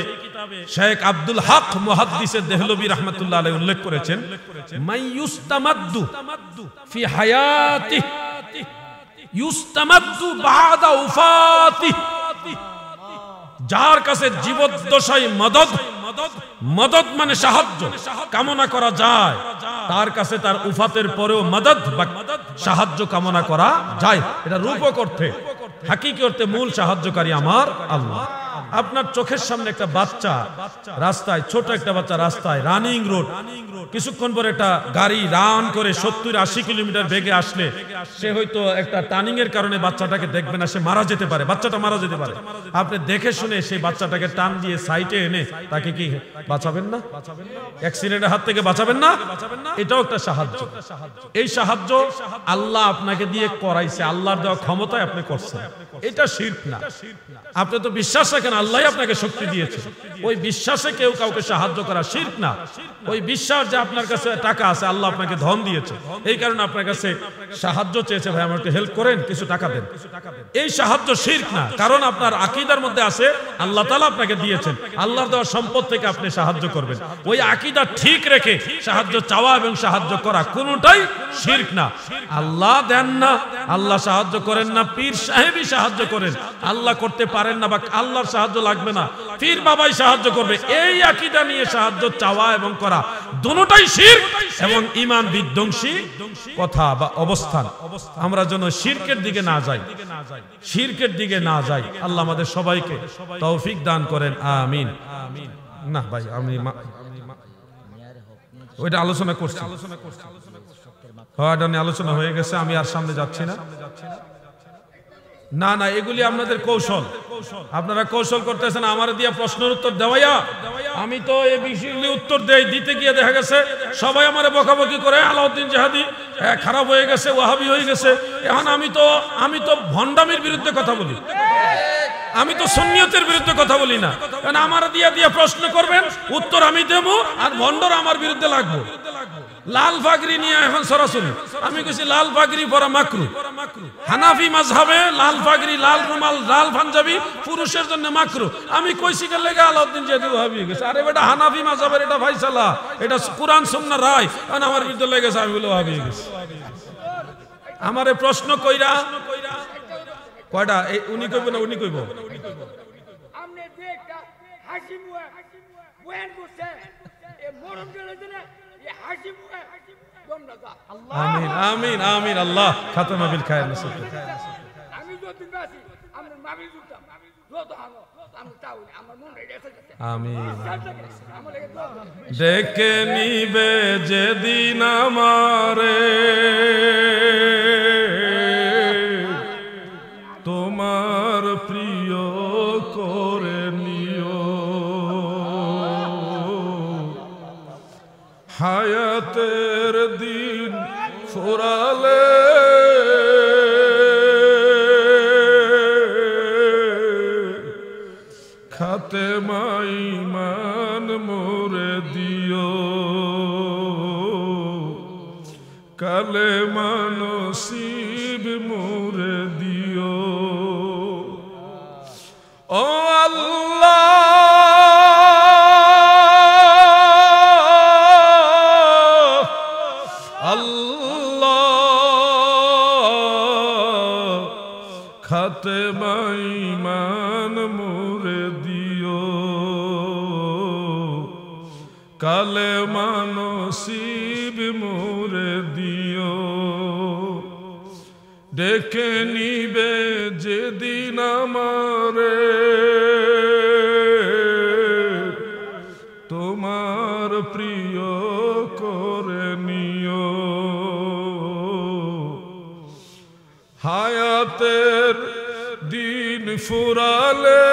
A: শেখ আব্দুল হক মুহাদ্দিসে দেহলভী রাহমাতুল্লাহ আলাইহি উল্লেখ করেছেন, মাইয়ুস্তামাদ্দু ফি হায়াতিহি ইউস্তামাদ্দু বাদা উফাতিহি, যার কাছে জীবদ্দশায় মদদ, মদদ মানে সাহায্য কামনা করা যায়, তার কাছে তার উফাতের পরেও মদদ বা সাহায্য কামনা করা যায়। এটা রূপক অর্থে, হাকিকি অর্থে মূল সাহায্যকারী আমার আল্লাহ। আপনার চোখের সামনে একটা বাচ্চা রাস্তায়, ছোট একটা বাচ্চা রাস্তায়, রানিং রোড, কিছুক্ষণ পরে একটা গাড়ি রান করে 70-80 কিলোমিটার বেগে আসলে সে হয়তো একটা টার্নিং এর কারণে বাচ্চাটাকে দেখবে না, সে মারা যেতে পারে, বাচ্চাটা মারা যেতে পারে। আপনি দেখে শুনে সেই বাচ্চাটাকে টান দিয়ে সাইডে এনে তাকে কি বাঁচাবেন না? অ্যাক্সিডেন্টের হাত থেকে বাঁচাবেন না? এটাও একটা সাহায্য। এই সাহায্য আল্লাহ আপনাকে দিয়ে করাইছে, আল্লাহর দেওয়া ক্ষমতায় আপনি করছেন, এটা শিরক না। আপনি তো বিশ্বাস রাখেন আল্লাহই আপনাকে শক্তি দিয়েছে, ওই বিশ্বাসে কেউ কাউকে সাহায্য করা শিরক না। ওই বিশ্বাস যে আপনার কাছে টাকা আছে, আল্লাহ আপনাকে ধন দিয়েছে, এই কারণে আপনার কাছে সাহায্য চেয়েছে, ভাই আমাকে হেল্প করেন, কিছু টাকা দেন, এই সাহায্য শিরক না। কারণ আপনার আকীদার মধ্যে আছে আল্লাহ তাআলা আপনাকে দিয়েছেন, আল্লাহর দেওয়া সম্পদ থেকে আপনি সাহায্য করবেন। ওই আকীদা ঠিক রেখে সাহায্য চাওয়া এবং সাহায্য করা কোনোটাই শিরক না। আল্লাহ দেন না, আল্লাহ সাহায্য করেন না, পীর সাহেবই সাহায্য করেন, আল্লাহ করতে পারেন না বা আল্লাহর সাহায্য লাগবে না, পীর বাবাই সাহায্য করবে, এই আকীদা নিয়ে সাহায্য চাওয়া এবং করা দুটোটাই শিরক এবং ঈমান বিধ্বংসী কথা বা অবস্থান। আমরা যেন শিরকের দিকে না যাই, শিরকের দিকে না যাই। আল্লাহ আমাদের সবাইকে তৌফিক দান করেন, আমিন। না ভাই, আমি ওইটা আলোচনা করছি, এটা নিয়ে আলোচনা হয়ে গেছে, আমি আর সামনে যাচ্ছি না। না না, এগুলি আপনাদের কৌশল, আপনারা কৌশল করতেছেন আমার দিয়ে প্রশ্নের উত্তর দেওয়াইয়া। আমি তো এই বিষয়গুলি উত্তর দিতে গিয়ে দেখা গেছে সবাই আমারে বকাবকি করে, আলাউদ্দিন জিহাদি খারাপ হয়ে গেছে, ওয়াহাবি হয়ে গেছে। এখন আমি তো ভণ্ডামির বিরুদ্ধে কথা বলি, আমি তো সুন্নিয়তের বিরুদ্ধে কথা বলি না। কারণ আমার দিয়া প্রশ্ন করবেন, উত্তর আমি দেবো, আর ভণ্ডরা আমার বিরুদ্ধে লাগবো। লাল পাগড়ি নিয়ে এখন সরাসরি আমি কইছি লাল পাগড়ি পরা মাকরু। হানাফি মাযহাবে লাল পাগড়ি, লাল রুমাল, লাল পাঞ্জাবি পুরুষের জন্য মাকরু। আমি কইছি কে লেগে আলাউদ্দিন জিহাদি ওয়াহাবি হয়ে গেছে। আরে বেটা, হানাফি মাযহাবের এটা ফায়সালা, এটা কুরআন সুন্নাহ রায়, আর আমার বিরুদ্ধে লেগেছে, আমি বলে ওয়াহাবি হয়ে গেছে। আমারে প্রশ্ন কইরা কয়টা, উনি কইব না উনি কইব?
B: আমনে দেখটা হাসি মুয়া বয়ান করছে, এ মরণ গেলে না এ হাসি মুয়া দমদাতা।
A: আমিন আমিন আমিন। আল্লাহ খাতামা বিল খায়র নসিব।
B: আমি যতদিন বাঁচি আমরা মাবিল দিতাম, যত হানো আমি তাও আমার মন রেডি আছে।
A: আমিন।
B: আমার লাগে দোয়া
A: ডেকে নিবে যেদিন আমারে তোমার প্রিয় করে নিও, হায়াতের দিন ফুরালে মোরে দিও, কালেমা নসিব মোরে দিও। ও আল্লাহ খাতেমা ঈমান মোরে দিও, কালেমা নসিব মোরে দিও। ডেকে নিবে যেদিন আমারে তোমার প্রিয় করে নিও। হায়াতের দিন ফুরালে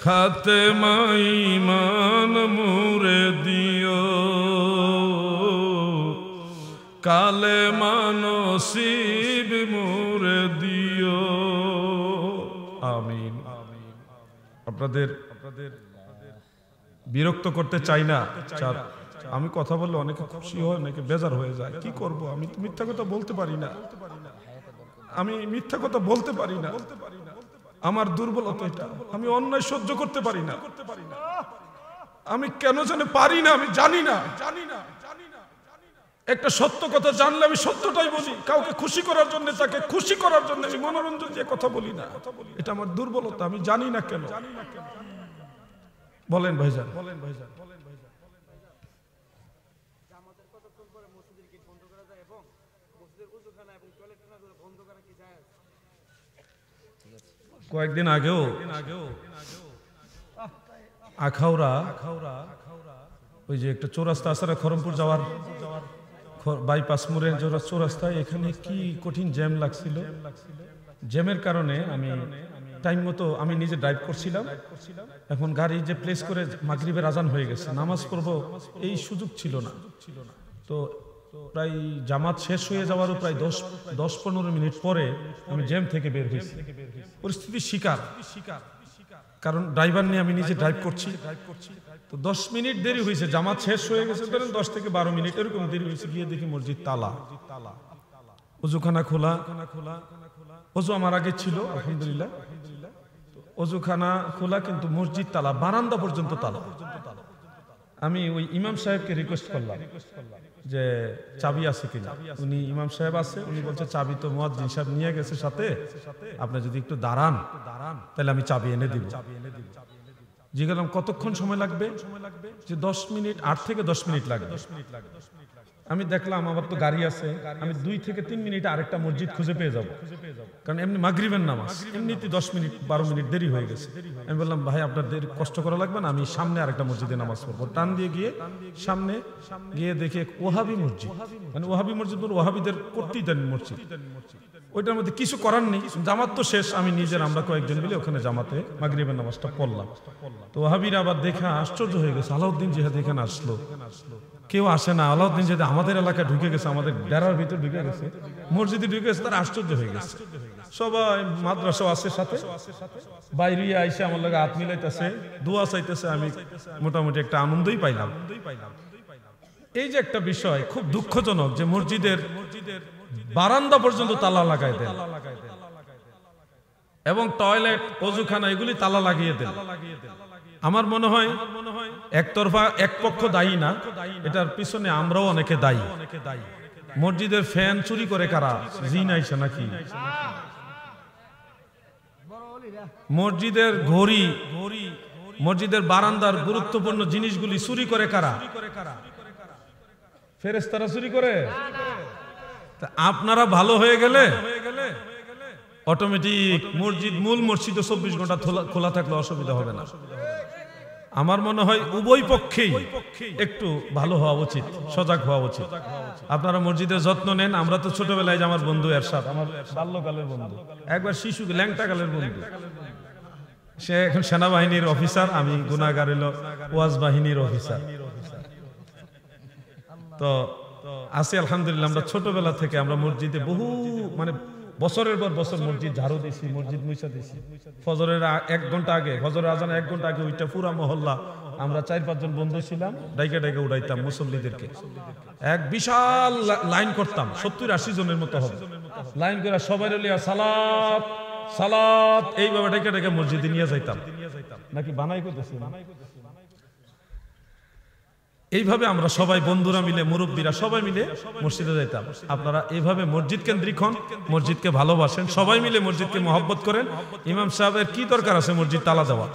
A: খাতেমা ঈমান মোরে দিও, কালেমা নসিব মোরে দিও। আমিন। আপনাদের বিরক্ত করতে চাই না। আমি কথা বললে অনেকে খুশি হয়, অনেকে বেজার হয়ে যায়। কি করব, আমি তো মিথ্যা কথা বলতে পারি না, আমি মিথ্যা কথা বলতে পারি না, আমার দুর্বলতা এটা। আমি অন্যায় সহ্য করতে পারি না, আমি কেন জানি পারি না, আমি জানি না। একটা সত্য কথা জানলে আমি সত্যটাই বলি, কাউকে খুশি করার জন্য, তাকে খুশি করার জন্য আমি মনোরঞ্জন দিয়ে কথা বলি না। এটা আমার দুর্বলতা, আমি জানি না কেন। বলেন ভাইজান, বলেন ভাইজান। কয়েকদিন আগেও আখাউড়া ওই যে একটা চৌরাস্তা আছে না খরমপুর যাওয়ার বাইপাস মোড়ের চৌরাস্তায়, এখানে কি কঠিন জ্যাম লাগছিল। জ্যামের কারণে আমি টাইম মতো আমি নিজে ড্রাইভ করছিলাম, এখন গাড়ি যে প্লেস করে মাগরিবের আজান হয়ে গেছে, নামাজ পড়বো এই সুযোগ ছিল না। তো প্রায় জামাত শেষ হয়ে যাওয়ারও প্রায় 10-15 মিনিট পরে আমি জ্যাম থেকে বের হয়েছি। পরিস্থিতির শিকার, কারণ ড্রাইভার নিয়ে আমি নিজে ড্রাইভ করছি। তো 10 মিনিট দেরি হয়েছে, জামাত শেষ হয়ে গেছে, ধরেন 10 থেকে 12 মিনিট এরকম দেরি হয়েছে। গিয়ে দেখি মসজিদ তালা, ওযুখানা খোলা। ওযু আমার আগে ছিল আলহামদুলিল্লাহ, ওযুখানা খোলা কিন্তু মসজিদ তালা, বারান্দা পর্যন্ত তালা। আমি ওই ইমাম সাহেবকে রিকোয়েস্ট করলাম যে চাবি আছে কিনা। উনি ইমাম সাহেব আছে, উনি বলছে চাবি তো মুয়াজ্জিন সাহেব নিয়ে গেছে সাথে, আপনি যদি একটু দাঁড়ান তাহলে আমি চাবি এনে দিব। জিজ্ঞাসা কতক্ষণ সময় লাগবে, যে 10 মিনিট, 8 থেকে 10 মিনিট লাগবে। আমি দেখলাম আমার তো গাড়ি আছে, আমি 2 থেকে 3 মিনিটে আরেকটা মসজিদ খুঁজে পেয়ে যাব, কারণ এমনি মাগরিবের নামাজ এমনিতে 10 মিনিট 12 মিনিট দেরি হয়ে গেছে। আমি বললাম ভাই আপনার কষ্ট করা লাগবে না, আমি সামনে আরেকটা মসজিদে নামাজ পড়বো। টান দিয়ে গিয়ে সামনে গিয়ে দেখে ওয়াহাবি মসজিদ, মানে ওয়াহাবি মসজিদ ওয়াহাবিদের করতেই দেন মসজিদ, ওইটার মধ্যে কিছু করার নেই। জামাত তো শেষ, আমি নিজের আমরা কয়েকজন মিলে ওখানে জামাতে মাগরিবের নামাজটা পড়লাম। তো ওয়াহাবিরা আবার দেখে আশ্চর্য হয়ে গেছে, আলাউদ্দিন জিহাদ এখানে আসলো, কেউ আসে না। আলাউদ্দিন জিহাদ আমাদের এলাকায় ঢুকে গেছে, আমাদের ডেরার ভিতর ঢুকে গেছে, মসজিদে ঢুকে গেছে। তারা আশ্চর্য হয়ে গেছে। সবাই মাদ্রাসা আছে সাথে, বাইরে আইসে আমার লাগে হাত মিলাইতেছে, দোয়া চাইতেছে। আমি মোটামুটি একটা আনন্দই পাইলাম। এই যে একটা বিষয় খুব দুঃখজনক যে মসজিদের বারান্দা পর্যন্ত তালা লাগাই দেন এবং টয়লেট, ওযুখানা এগুলি তালা লাগিয়ে দেন। আমার মনে হয় একতরফা এক পক্ষ দায়ী না, এটার পিছনে আমরাও অনেকে দায়ী। মসজিদের ফ্যান চুরি করে কারা, জিন আইছে নাকি? মসজিদের ঘড়ি, মসজিদের বারান্দার গুরুত্বপূর্ণ জিনিসগুলি চুরি করে কারা? ফেরেশতারা চুরি করে। আপনারা ভালো হয়ে গেলে অটোমেটিক মসজিদ, মূল মসজিদ 24 ঘন্টা খোলা থাকলে অসুবিধা হবে না। আমার মনে হয় উভয় পক্ষেই একটু ভালো হওয়া উচিত, সজাগ হওয়া উচিত। আপনারা মসজিদের যত্ন নেন। আমরা তো ছোটবেলায় যে আমার বন্ধু এরশাদ, আমার বাল্যকালের বন্ধু, একবার শিশু ল্যাংটা কালের বন্ধু, সে এখন সেনাবাহিনীর অফিসার, আমি গুনাহগার হলো ওয়াজ বাহিনীর অফিসার। তো আছি আলহামদুলিল্লাহ। আমরা ছোটবেলা থেকে আমরা মসজিদে বহু, মানে বছরের পর বছর মসজিদ ঝাড়ু দিছি, মসজিদ মুছা দিছি। ফজরের 1 ঘন্টা আগে, ফজরের আজানের 1 ঘন্টা আগে ওইটা পুরা মহল্লা আমরা 4-5 জন বন্ধু ছিলাম, ডাইকে ডাইকে উড়াইতাম মুসল্লিদেরকে। এক বিশাল লাইন করতাম, 70-80 জনের মতো হবে লাইন করে, সবাই লিয়া সালাত সালাত এইভাবে ডাইকে ডাইকে মসজিদে নিয়ে যাইতাম। নাকি বানাই করতেছি? এইভাবে আমরা সবাই বন্ধুরা মিলে, মুরব্বীরা সবাই মিলে মসজিদে যাইতাম। আপনারা এইভাবে মসজিদ কেন্দ্রিক হন, মসজিদকে ভালোবাসেন, সবাই মিলে মসজিদকে মহব্বত করেন। ইমাম সাহেবের কি দরকার আছে মসজিদ তালা দেওয়া?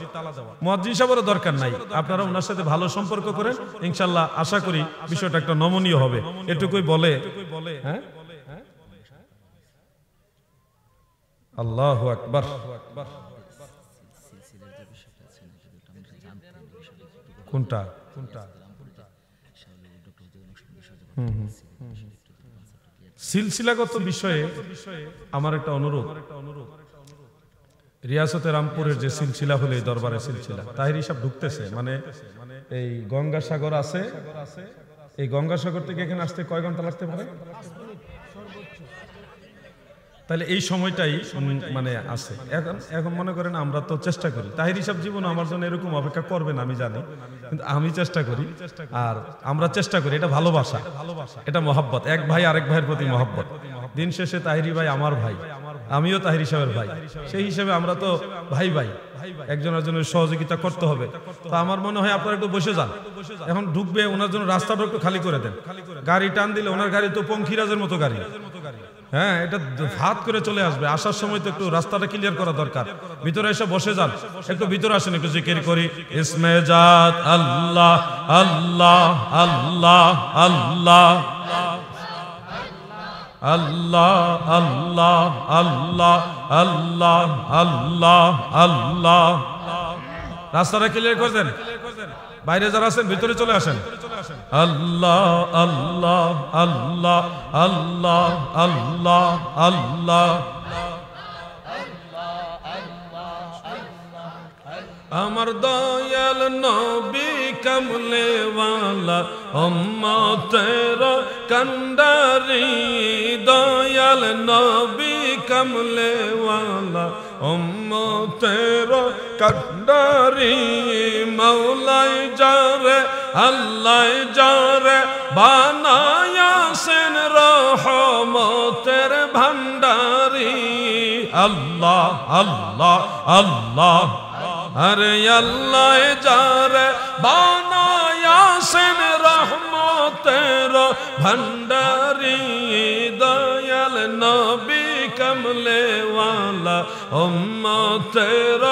A: মুয়াজ্জিন সাহেবেরও দরকার নাই। আপনারা ওনার সাথে ভালো সম্পর্ক করেন, ইনশাআল্লাহ আশা করি বিষয়টা একটা নমনীয় হবে। এটুকুই বলে, হ্যাঁ, আল্লাহু আকবার। কোনটা কোনটা? সিলসিলাগত বিষয়ে আমার একটা অনুরোধ, রিয়াসতে রামপুরের যে সিলসিলা হলো, এই দরবারের সিলসিলা, তাহিরি সাহেব ঢুকতেছে, মানে এই গঙ্গাসাগর আছে, এই গঙ্গাসাগর থেকে এখানে আসতে কয় ঘন্টা লাগতে পারে? তাহলে এই সময়টাই মানে আছে। এখন মনে করেন আমরা তো চেষ্টা করি, তাহিরি সাহেব জীবন আমার জন্য এরকম অপেক্ষা করবেন আমি জানি, কিন্তু আমি চেষ্টা করি, আর আমরা চেষ্টা করি, এটা ভালোবাসা, এটা মহব্বত, এক ভাই আরেক ভাইয়ের প্রতি মহব্বত। দিন শেষে তাহিরি ভাই আমার ভাই, আমিও তাহিরি সাহেবের ভাই, সেই হিসেবে আমরা তো ভাই ভাই, একজন একজনের সহযোগিতা করতে হবে। তো আমার মনে হয় আপনারা একটু বসে যান, এখন ঢুকবে, ওনার জন্য রাস্তাটা একটু খালি করে দেন। গাড়ি টান দিলে, ওনার গাড়ি তো পঙ্খিরাজের মতো গাড়ি, হ্যাঁ, এটা হাত করে চলে আসবে, আসার সময় তো একটু রাস্তাটা ক্লিয়ার করা দরকার। ভিতরে এসে বসে যান, একটু ভিতরে আসেন, একটু জিকির করি। ইসমে জাত আল্লাহ আল্লাহ আল্লাহ আল্লাহ আল্লাহ আল্লাহ আল্লাহ আল্লাহ আল্লাহ আল্লাহ। রাস্তাটা ক্লিয়ার করে দেন, বাইরে যারা আছেন ভিতরে চলে আসেন। আল্লাহ আল্লাহ আল্লাহ আল্লাহ আল্লাহ আল্লাহ। আমার দয়াল নবী কমলে ওয়ালা উম্মতের কান্ডারি, দয়াল নবী কমলে ওয়ালা উম্মতের কান্ডারি। মৌলাই যারে আল্লাহ যারে বানায়াছেন রহমতের ভান্ডারি। আল্লাহ আল্লাহ আল্লাহ, আরে আল্লাহ যারে বানায়াছেন রহমতের ভান্ডারি। দয়াল নবী কমলে ওয়ালা উম্মতের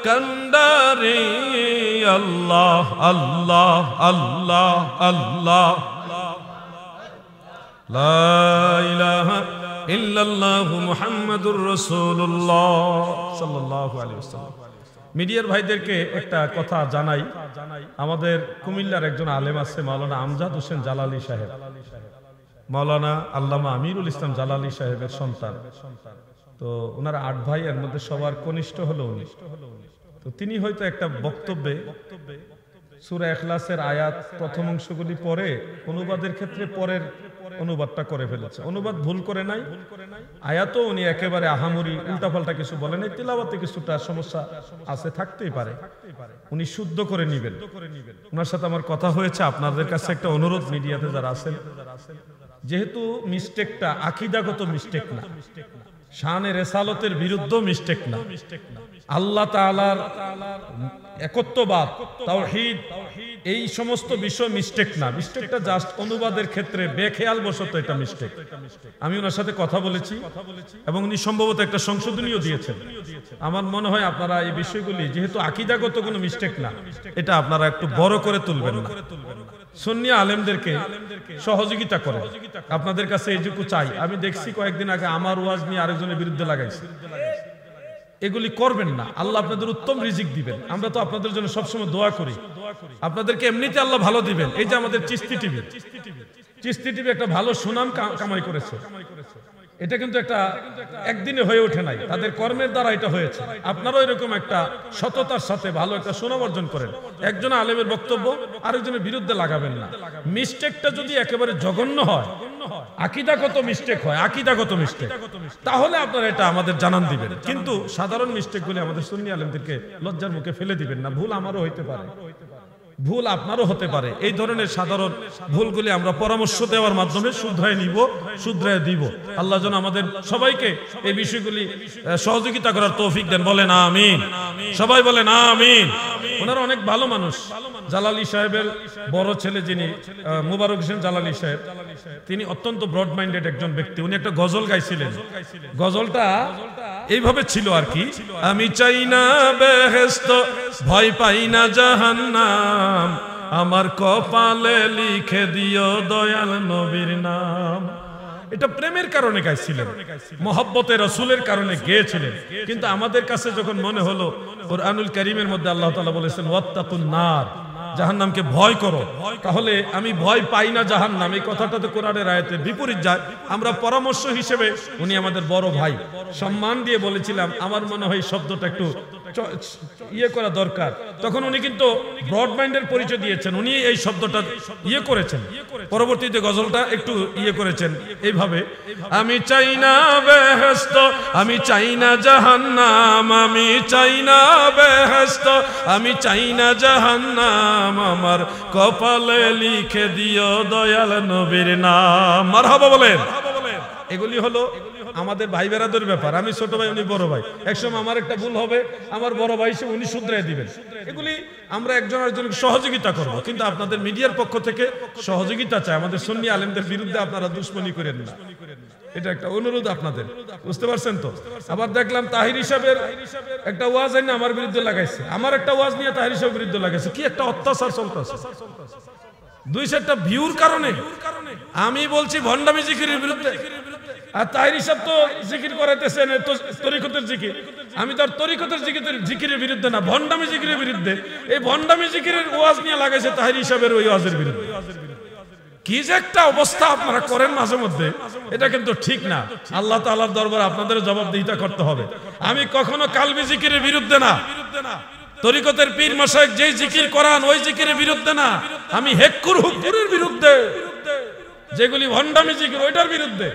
A: কান্ডারি। আল্লাহ আল্লাহ আল্লাহ আল্লাহ, লা ইলাহা ইল্লাল্লাহু মুহাম্মাদুর রাসূলুল্লাহ সাল্লাল্লাহু আলাইহি ওয়াসাল্লাম। মিডিয়ার ভাইদেরকে একটা কথা জানাই, আমাদের কুমিল্লার একজন আলেম আছে মাওলানা আমজাদ হোসেন জালালি সাহেব, মাওলানা আল্লামা আমিরুল ইসলাম জালালি সাহেবের সন্তান। তো ওনার 8 ভাই, এর মধ্যে সবার কনিষ্ঠ হলো উনি। তো তিনি হয়তো একটা বক্তব্যে সূরা ইখলাসের আয়াত প্রথম অংশগুলি পরে অনুবাদের ক্ষেত্রে পরের অনুবাদটা করে ফেলেছে। অনুবাদ ভুল করে নাই, আয়াতও উনি একেবারে আহামরি উল্টাপাল্টা কিছু বলে নাই, তিলাওয়াতে কিছুটা সমস্যা আছে, থাকতেই পারে, উনি শুদ্ধ করে নিবেন। ওনার সাথে আমার কথা হয়েছে। আপনাদের কাছে একটা অনুরোধ, মিডিয়াতে যারা আছেন, যেহেতু মিস্টেকটা আকীদাগত মিস্টেক না, শানে রেসালতের বিরুদ্ধ মিস্টেক না, আল্লাহ তাআলার একত্ববাদ, তাওহীদ, এই সমস্ত বিষয় মিস্টেক না। মিস্টেকটা জাস্ট অনুবাদের ক্ষেত্রে বেখেয়াল বশত এটা মিস্টেক। আমি ওনার সাথে কথা বলেছি এবং উনি সম্ভবত একটা সংশোধনীও দিয়েছেন। আমার মনে হয় আপনারা এই বিষয়গুলি, যেহেতু আকীদাগত কোনো মিস্টেক না, এটা আপনারা একটু বড় করে তুলবেন না। সুন্নি আলেমদেরকে সহযোগিতা করে, আপনাদের কাছে এইটুকু চাই। আমি দেখছি কয়েকদিন আগে আমার ওয়াজ নিয়ে আরেকজনের বিরুদ্ধে লাগাইছে, এগুলি করবেন না। আল্লাহ আপনাদের উত্তম রিজিক দিবেন, আমরা তো আপনাদের জন্য সবসময় দোয়া করি, আপনাদেরকে এমনিতে আল্লাহ ভালো দিবেন। এই যে আমাদের চিস্তি টিভি একটা ভালো সুনাম কামাই করেছে, এটা কিন্তু একটা একদিনে হয়ে ওঠে নাই, তাদের কর্মের দ্বারা এটা হয়েছে। আপনারাও এরকম একটা সততার সাথে ভালো একটা সুনাম অর্জন করেন। একজন আলেমের বক্তব্য আরেকজনের বিরুদ্ধে লাগাবেন না। মিস্টেকটা যদি একেবারে জঘন্য হয়, আকীদাগত মিস্টেক হয়, আকীদাগত মিস্টেক, তাহলে আপনারা এটা আমাদের জানান দিবেন। কিন্তু সাধারণ মিস্টেকগুলি আমাদের সুন্নি আলেমদেরকে লজ্জার মুখে ফেলে দিবেন না। ভুল আমারও হইতে পারে, ভুল আপনারও হতে পারে। এই ধরনের সাধারণ ভুলগুলি আমরা পরামর্শ দেওয়ার মাধ্যমে শুধরায় নিব, শুধরায় দিব। আল্লাহ যেন আমাদের সবাইকে এই বিষয়গুলি সহযোগিতা করার তৌফিক দেন। বলেন আমিন, সবাই বলেন আমিন। ওনারা অনেক ভালো মানুষ। জালালি সাহেবের বড় ছেলে যিনি মুবারক হোসেন জালালি সাহেব, তিনি অত্যন্ত ব্রড মাইন্ডেড একজন ব্যক্তি। উনি একটা গজল গাইছিলেন। গজলটা এইভাবে ছিল আর কি, আমি চাই না বেহেশত, ভয় পাই না জাহান্নাম, আমার কপালে লিখে দিও দয়াল নবীর নাম। এটা প্রেমের কারণে গাইছিলেন, মহব্বতে রাসূলের কারণে গেয়েছিলেন। কিন্তু আমাদের কাছে যখন মনে হলো কোরআনুল কারীমের মধ্যে আল্লাহ তাআলা বলেছেন ওয়াত্তাকুন নার, জাহান্নামকে ভয় করো, তাহলে আমি ভয় পাই না জাহান্নাম, এই কথাটা তো কোরআনের আয়াতের বিপরীত যায়। আমরা পরামর্শ হিসেবে, উনি আমাদের বড় ভাই, সম্মান দিয়ে বলেছিলাম আমার মনে হয় শব্দটা একটু ইয়ে করা দরকার। তখন উনি কিন্তু ব্রড মাইন্ডের পরিচয় দিয়েছেন, উনি এই শব্দটা ইয়ে করেছেন, পরবর্তীতে গজলটা একটু ইয়ে করেছেন এইভাবে, আমি চাই না বেহেশত, আমি চাই না জাহান্নাম, আমি চাই না বেহেশত, আমি চাই না জাহান্নাম, আমার কপালে লিখে দিও দয়াল নবীর নাম। মারহাবা বলেন। এগুলি হলো আমাদের ভাই বেরাদের ব্যাপার। আমি ছোট ভাই, উনি বড় ভাই। একসময় আমার একটা ভুল হবে, আমার বড় ভাই সে উনি শুধরাই দিবেন। এগুলি আমরা একজন আরেকজনকে সহযোগিতা করব, কিন্তু আপনাদের মিডিয়ার পক্ষ থেকে সহযোগিতা চাই। আমাদের সুন্নি আলেমদের বিরুদ্ধে আপনারা দুশমনি করেন না, এটা একটা অনুরোধ আপনাদের, বুঝতে পারছেন তো? আবার দেখলাম তাহির হিসাবের একটা ওয়াজ এনে আমার বিরুদ্ধে লাগাইছে, আমার একটা ওয়াজ নিয়ে তাহির হিসাবের বিরুদ্ধে লাগাইছে। কি একটা অত্যাচার চলতেছে দুই চারটা ভিউর কারণে। আমি বলছি ভণ্ডামি জিকিরের বিরুদ্ধে, আর তাহির হিসাব তো জিকির করাইতেছেন তরিকতের জিকির। আমি তার তরিকতের জিকিরের বিরুদ্ধে না, ভণ্ডামি জিকিরের বিরুদ্ধে। এই ভণ্ডামি জিকিরের ওয়াজ নিয়ে লাগাইছে তাহির হিসাবের ওই ওয়াজের বিরুদ্ধে। কি যে একটা অবস্থা আপনারা করেন মাঝে মধ্যে, এটা কিন্তু ঠিক না। আল্লাহ তাআলার দরবারে আপনাদের জবাবদিহিতা করতে হবে। আমি কখনো কালবি জিকিরের বিরুদ্ধে না, তরিকতের পীর মাশায়েখ যেই জিকির করান ওই জিকিরের বিরুদ্ধে না, আমি হেক্কুর হুক্কুরের বিরুদ্ধে, যেগুলি ভণ্ডামি জিকির ওইটার বিরুদ্ধে,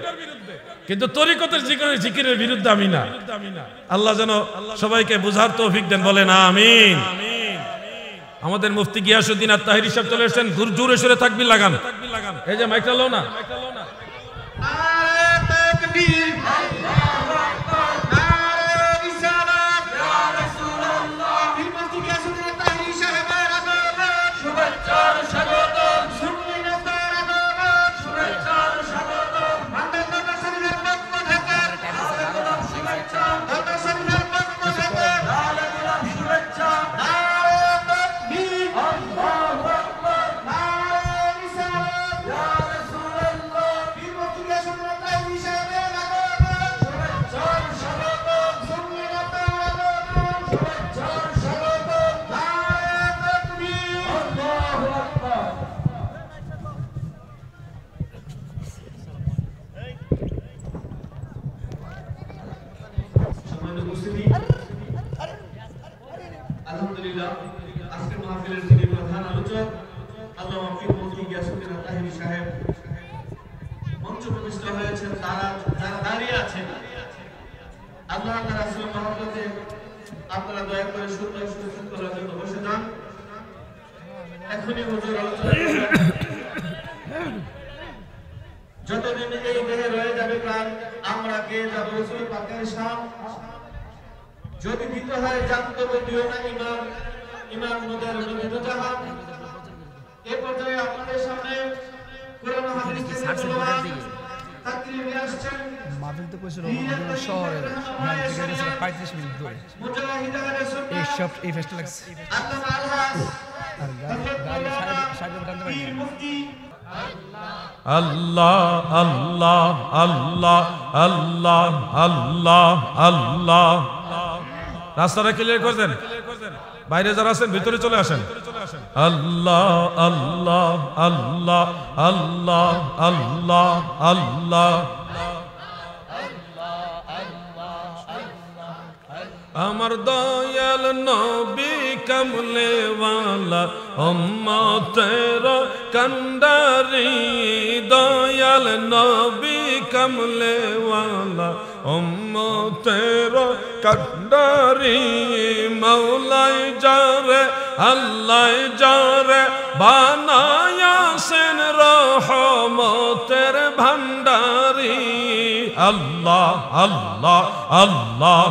A: কিন্তু তরিকতের জিকিরের বিরুদ্ধে আমি না। আল্লাহ যেন সবাইকে বুঝার তৌফিক দেন। বলেন আমিন। আমাদের মুফতি গিয়াসউদ্দিন আত-তাহিরি সাহেব চলে এসেছেন, জোরে সোরে তাকবীর লাগান। এই যে মাইকটা লো না।
D: আলহামদুলিল্লাহ, আজকের মাহফিলের যিনি প্রধান আলোচক আল্লামা পীর মুফতি গিয়াসউদ্দিন আত-তাহিরি সাহেব মঞ্চে প্রবিষ্ট হয়েছেন। তারা যারা দাঁড়িয়ে আছেন, আল্লাহ তাআলা রাসূলের মহব্বতে আপনারা দয়া করে সুন্দর সুস্থ করার জন্য বসে যান। এখনই হুজুর আলোচনা যতদিন এই দেহে রয়ে যাবে প্রাণ, আমরা কে যাব রাসূল পাকের শান। যদি দিতে হয় জানতে দিও না ইমান, ইমান মোদের নবী তো জাহান। এই পর্যায়ে আপনাদের সামনে কোরআন হাদিস থেকে তাকরীর নিয়ে আসছেন।
E: মাহফিল তো কইছিল শহরের মান থেকে গেছিল 35 মিনিট ধরে। এই সব এই ফেস্ট লাগছে। আর গাড়ি সাইডে টানতে পারি।
A: আল্লাহ আল্লাহ আল্লাহ আল্লাহ আল্লাহ আল্লাহ। রাস্তাটা ক্লিয়ার করে দেন, বাইরে যারা আছেন ভিতরে চলে আসেন। আল্লাহ আল্লাহ আল্লাহ আল্লাহ আল্লাহ আল্লাহ আমার দয়াল নবী কমলে ওয়ালা উম্মতের কান্ডারি দয়াল নবী কমলে ওয়ালা উম্মতের কান্ডারি মৌলাই যারে আল্লাহ যারে বানায়াছেন রহমতের ভান্ডারি আল্লাহ আল্লাহ আল্লাহ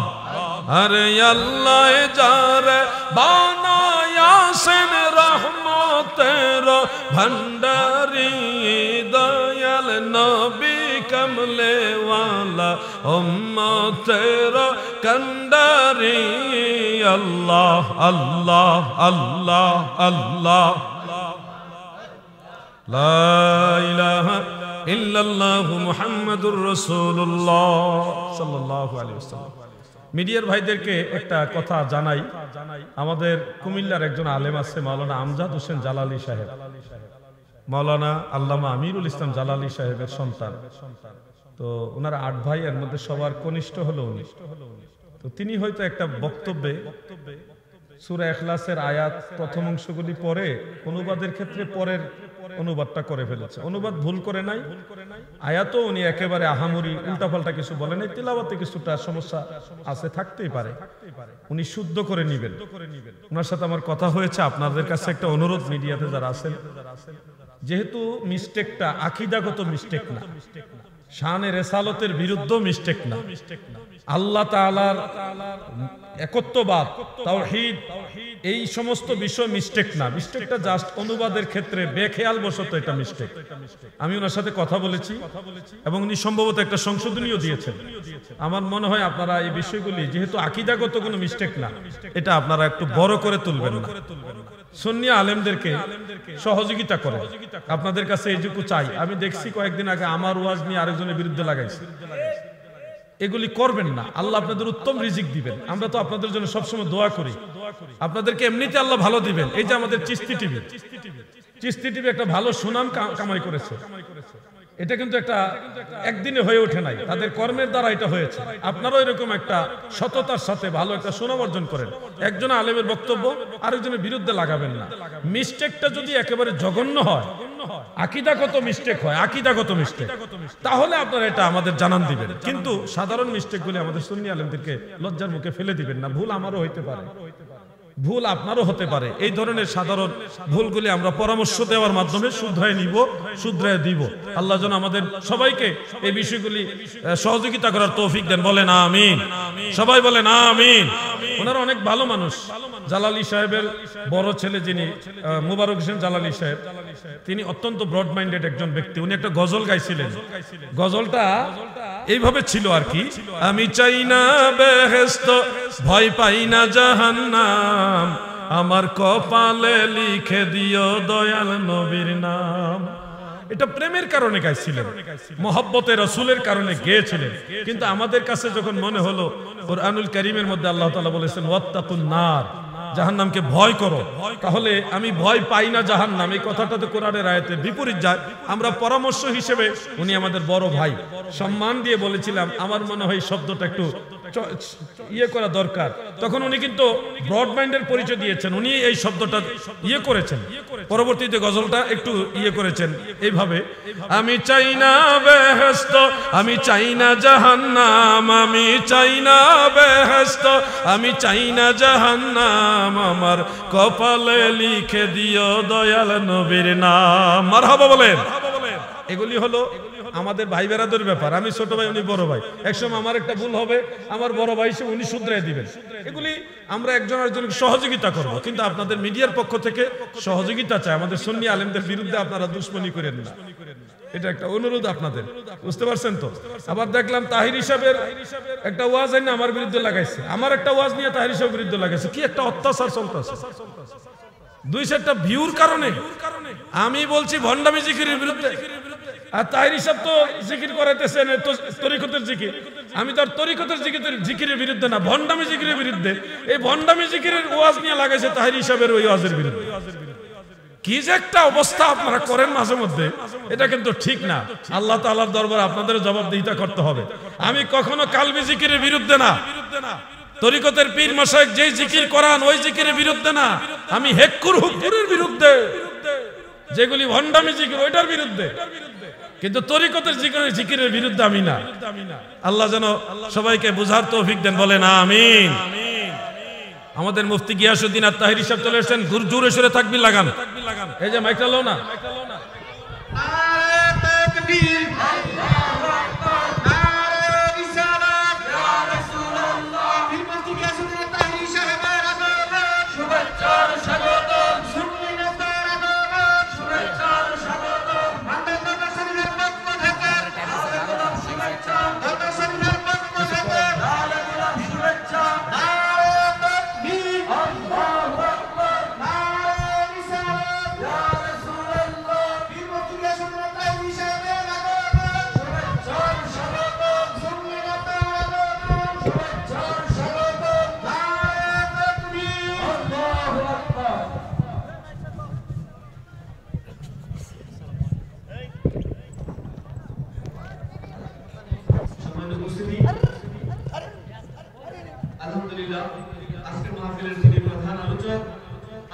A: আরে আল্লাহ যারে বানায়াছেন রহমতের ভান্ডারি দয়াল নবী কমলে ওয়ালা উম্মতের কান্ডারি আল্লাহ আল্লাহ আল্লাহ আল্লাহ লা ইলাহা ইল্লাল্লাহু মুহাম্মাদুর রাসূলুল্লাহ সাল্লাল্লাহু আলাইহি ওয়াসাল্লাম। মিডিয়ার ভাইদেরকে একটা কথা জানাই, আমাদের কুমিল্লার একজন আলেম আছে মাওলানা আমজাদ হোসেন জালালি সাহেব, মাওলানা আল্লামা আমিরুল ইসলাম জালালি সাহেবের সন্তান। তো ওনারা 8 ভাই, এর মধ্যে সবার কনিষ্ঠ হলো উনি। তো তিনি হয়তো একটা বক্তব্যে সূরা ইখলাসের আয়াত প্রথম অংশগুলি পরে অনুবাদের ক্ষেত্রে পরের অনুবাদটা করে ফেলেছে। অনুবাদ ভুল করে নাই, আয়াতও উনি একেবারে আহামরি উল্টাপাল্টা কিছু বলে নাই, তিলাওয়াতে কিছুটা সমস্যা আছে, থাকতেই পারে, উনি শুদ্ধ করে নিবেন। ওনার সাথে আমার কথা হয়েছে। আপনাদের কাছে একটা অনুরোধ, মিডিয়াতে যারা আছেন, যেহেতু মিস্টেকটা আকীদাগত মিস্টেক না, শানে রিসালাতের বিরুদ্ধ মিস্টেক না, আল্লাহ তাআলার একত্ববাদ, তাওহীদ, এই সমস্ত বিষয় মিস্টেক না, মিস্টেকটা জাস্ট অনুবাদের ক্ষেত্রে বেখেয়াল বশত এটা মিস্টেক। আমি ওনার সাথে কথা বলেছি এবং উনি সম্ভবত একটা সংশোধনীও দিয়েছেন। আমার মনে হয় আপনারা এই বিষয়গুলি, যেহেতু আকীদাগত কোনো মিস্টেক না, এটা আপনারা একটু বড় করে তুলবেন না। সুন্নি আলেমদেরকে সহযোগিতা করে, আপনাদের কাছে এইটুকু চাই। আমি দেখছি কয়েকদিন আগে আমার ওয়াজ নিয়ে আরেকজনের বিরুদ্ধে লাগাইছে, এগুলি করবেন না। আল্লাহ আপনাদের উত্তম রিজিক দিবেন, আমরা তো আপনাদের জন্য সবসময় দোয়া করি, আপনাদেরকে এমনিতে আল্লাহ ভালো দিবেন। এই যে আমাদের চিস্তি টিভি একটা ভালো সুনাম কামাই করেছে, এটা কিন্তু একটা একদিনে হয়ে ওঠে নাই, তাদের কর্মের দ্বারা এটা হয়েছে। আপনারাও এরকম একটা সততার সাথে ভালো একটা সুনাম অর্জন করেন। একজন আলেমের বক্তব্য আরেকজনের বিরুদ্ধে লাগাবেন না। মিস্টেকটা যদি একেবারে জঘন্য হয়, আকীদাগত মিস্টেক হয়, আকীদাগত মিস্টেক, তাহলে আপনারা এটা আমাদের জানান দিবেন। কিন্তু সাধারণ মিস্টেকগুলি আমাদের সুন্নি আলেমদেরকে লজ্জার মুখে ফেলে দিবেন না। ভুল আমারও হইতে পারে, ভুল আপনারও হতে পারে। এই ধরনের সাধারণ ভুলগুলি আমরা পরামর্শ দেওয়ার মাধ্যমে শুধরায় নিব, শুধরায় দিব। আল্লাহ যেন আমাদের সবাইকে এই বিষয়গুলি সহযোগিতা করার তৌফিক দেন। বলেন আমিন, সবাই বলেন আমিন। ওনারা অনেক ভালো মানুষ। জালালি সাহেবের বড় ছেলে যিনি মুবারক হোসেন জালালি সাহেব, তিনি অত্যন্ত ব্রড মাইন্ডেড একজন ব্যক্তি। উনি একটা গজল গাইছিলেন, গজলটা এইভাবে ছিল আর কি, আমি চাই না বেহেশত, ভয় পাই না জাহান্নাম, আমার কপালে লিখে দিও দয়াল নবীর নাম। এটা প্রেমের কারণে গাইছিলেন, মহব্বতে রাসূলের কারণে গেয়েছিলেন। কিন্তু আমাদের কাছে যখন মনে হলো কুরআনুল কারীমের মধ্যে আল্লাহ তাআলা বলেছেন ওয়াত্তাকুন নার, জাহান্নামকে ভয় করো, তাহলে আমি ভয় পাই না জাহান্নাম, এই কথাটা তো কোরআনের আয়াতের বিপরীত যায়। আমরা পরামর্শ হিসেবে, উনি আমাদের বড় ভাই, সম্মান দিয়ে বলেছিলাম আমার মনে হয় শব্দটা একটু ইয়ে করা দরকার। তখন উনি কিন্তু ব্রড মাইন্ডের পরিচয় দিয়েছেন, উনি এই শব্দটা ইয়ে করেছেন, পরবর্তীতে গজলটা একটু ইয়ে করেছেন এইভাবে, আমি চাই না বেহেশত, আমি চাই না জাহান্নাম, আমি চাই না বেহেশত, আমি চাই না জাহান্নাম, আমার কপালে লিখে দিও দয়াল নবীর নাম। মারহাবা বলেন। এগুলি হলো আমাদের ভাই বেরাদের ব্যাপার। আমি ছোট ভাই, উনি বড় ভাই, একসময় আমার একটা ভুল হবে, আমার বড় ভাই হিসেবে উনি শুধরাই দিবেন। এগুলি আমরা একজন আরেকজনকে সহযোগিতা করব, কিন্তু আপনাদের মিডিয়ার পক্ষ থেকে সহযোগিতা চাই। আমাদের সুন্নি আলেমদের বিরুদ্ধে আপনারা দুশমনি করেন না, এটা একটা অনুরোধ আপনাদের, বুঝতে পারছেন তো? আবার দেখলাম তাহির সাহেবের একটা ওয়াজ এনে আমার বিরুদ্ধে লাগাইছে, আমার একটা ওয়াজ নিয়ে তাহির সাহেবের বিরুদ্ধে লাগাইছে। কি একটা অত্যাচার চলতেছে, 2-4টা ভিউর কারণে। আমি বলছি ভণ্ডামি জিকিরের বিরুদ্ধে, আর তাহির সাহেব তো জিকির করাইতেছেন তরিকতের জিকির। আমি তো আর তরিকতের জিকিরের বিরুদ্ধে না, ভণ্ডামি জিকিরের বিরুদ্ধে। এই ভণ্ডামি জিকিরের ওয়াজ নিয়ে লাগাইছে তাহির সাহেবের ওই ওয়াজের বিরুদ্ধে। কি যে একটা অবস্থা আপনারা করেন মাঝে মধ্যে, এটা কিন্তু ঠিক না। আল্লাহ তাআলার দরবারে আপনাদের জবাবদিহিতা করতে হবে। আমি কখনো কালবি জিকিরের বিরুদ্ধে না, তরিকতের পীর মাশায়েখ যেই জিকির করান ওই জিকিরের বিরুদ্ধে না, আমি হেক্কুর হুক্কুরের বিরুদ্ধে, যেগুলি ভণ্ডামি জিকির ওইটার বিরুদ্ধে, কিন্তু তরিকতের জিকিরের বিরুদ্ধে আমি না। আল্লাহ যেন সবাইকে বুঝার তৌফিক দেন, বলেন আমিন। আমাদের মুফতি গিয়াসউদ্দিন আত-তাহিরি সাহেব চলে এসেছেন, জোরে সোরে তাকবীর লাগান। এই যে মাইকটা লও না।
D: আলহামদুলিল্লাহ, আজকের মাহফিলের যিনি প্রধান আলোচক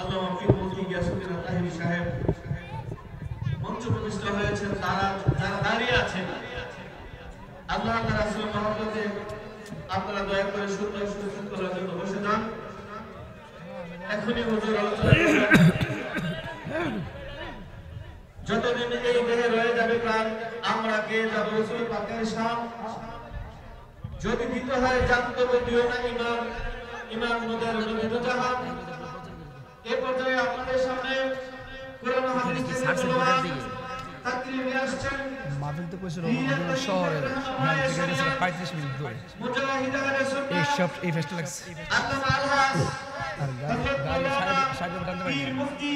D: আল্লামা পীর মুফতি গিয়াসউদ্দিন আত-তাহিরি সাহেব মঞ্চ প্রতিষ্ঠা হয়েছেন, তারা যারা দাঁড়িয়ে আছেন, আল্লাহ তাআলা রাসূল মহব্বতে আপনারা দয়া করে সুন্দর সুশৃঙ্খলার জন্য বসে যান। এখনই হুজুর আলোচনা করবেন। যতদিন এই দেহে রয়ে যাবে প্রাণ, আমরা কে যাব রাসূল পাকের শান। যদি দিতে হয় জানতে দিও না ইমান, ইমান মুদের নবীত জাহান। এই পর্যায়ে আপনাদের সামনে কোরআন হাদিস থেকে তাকরীর নিয়ে আসছেন।
E: মাহফিল তো কইছিল মদিনা শহরের হ্যাঁ থেকে গেছে 35 মিনিট ধরে।
D: মুজাহিদ আহলে সুন্নাহ
E: এই সব এই ফেস্টিভ্যাল লাগছে
D: আল্লামা আলহাস
E: আর গাড়ি সাইডে টানতে পারি
D: পীর মুফতি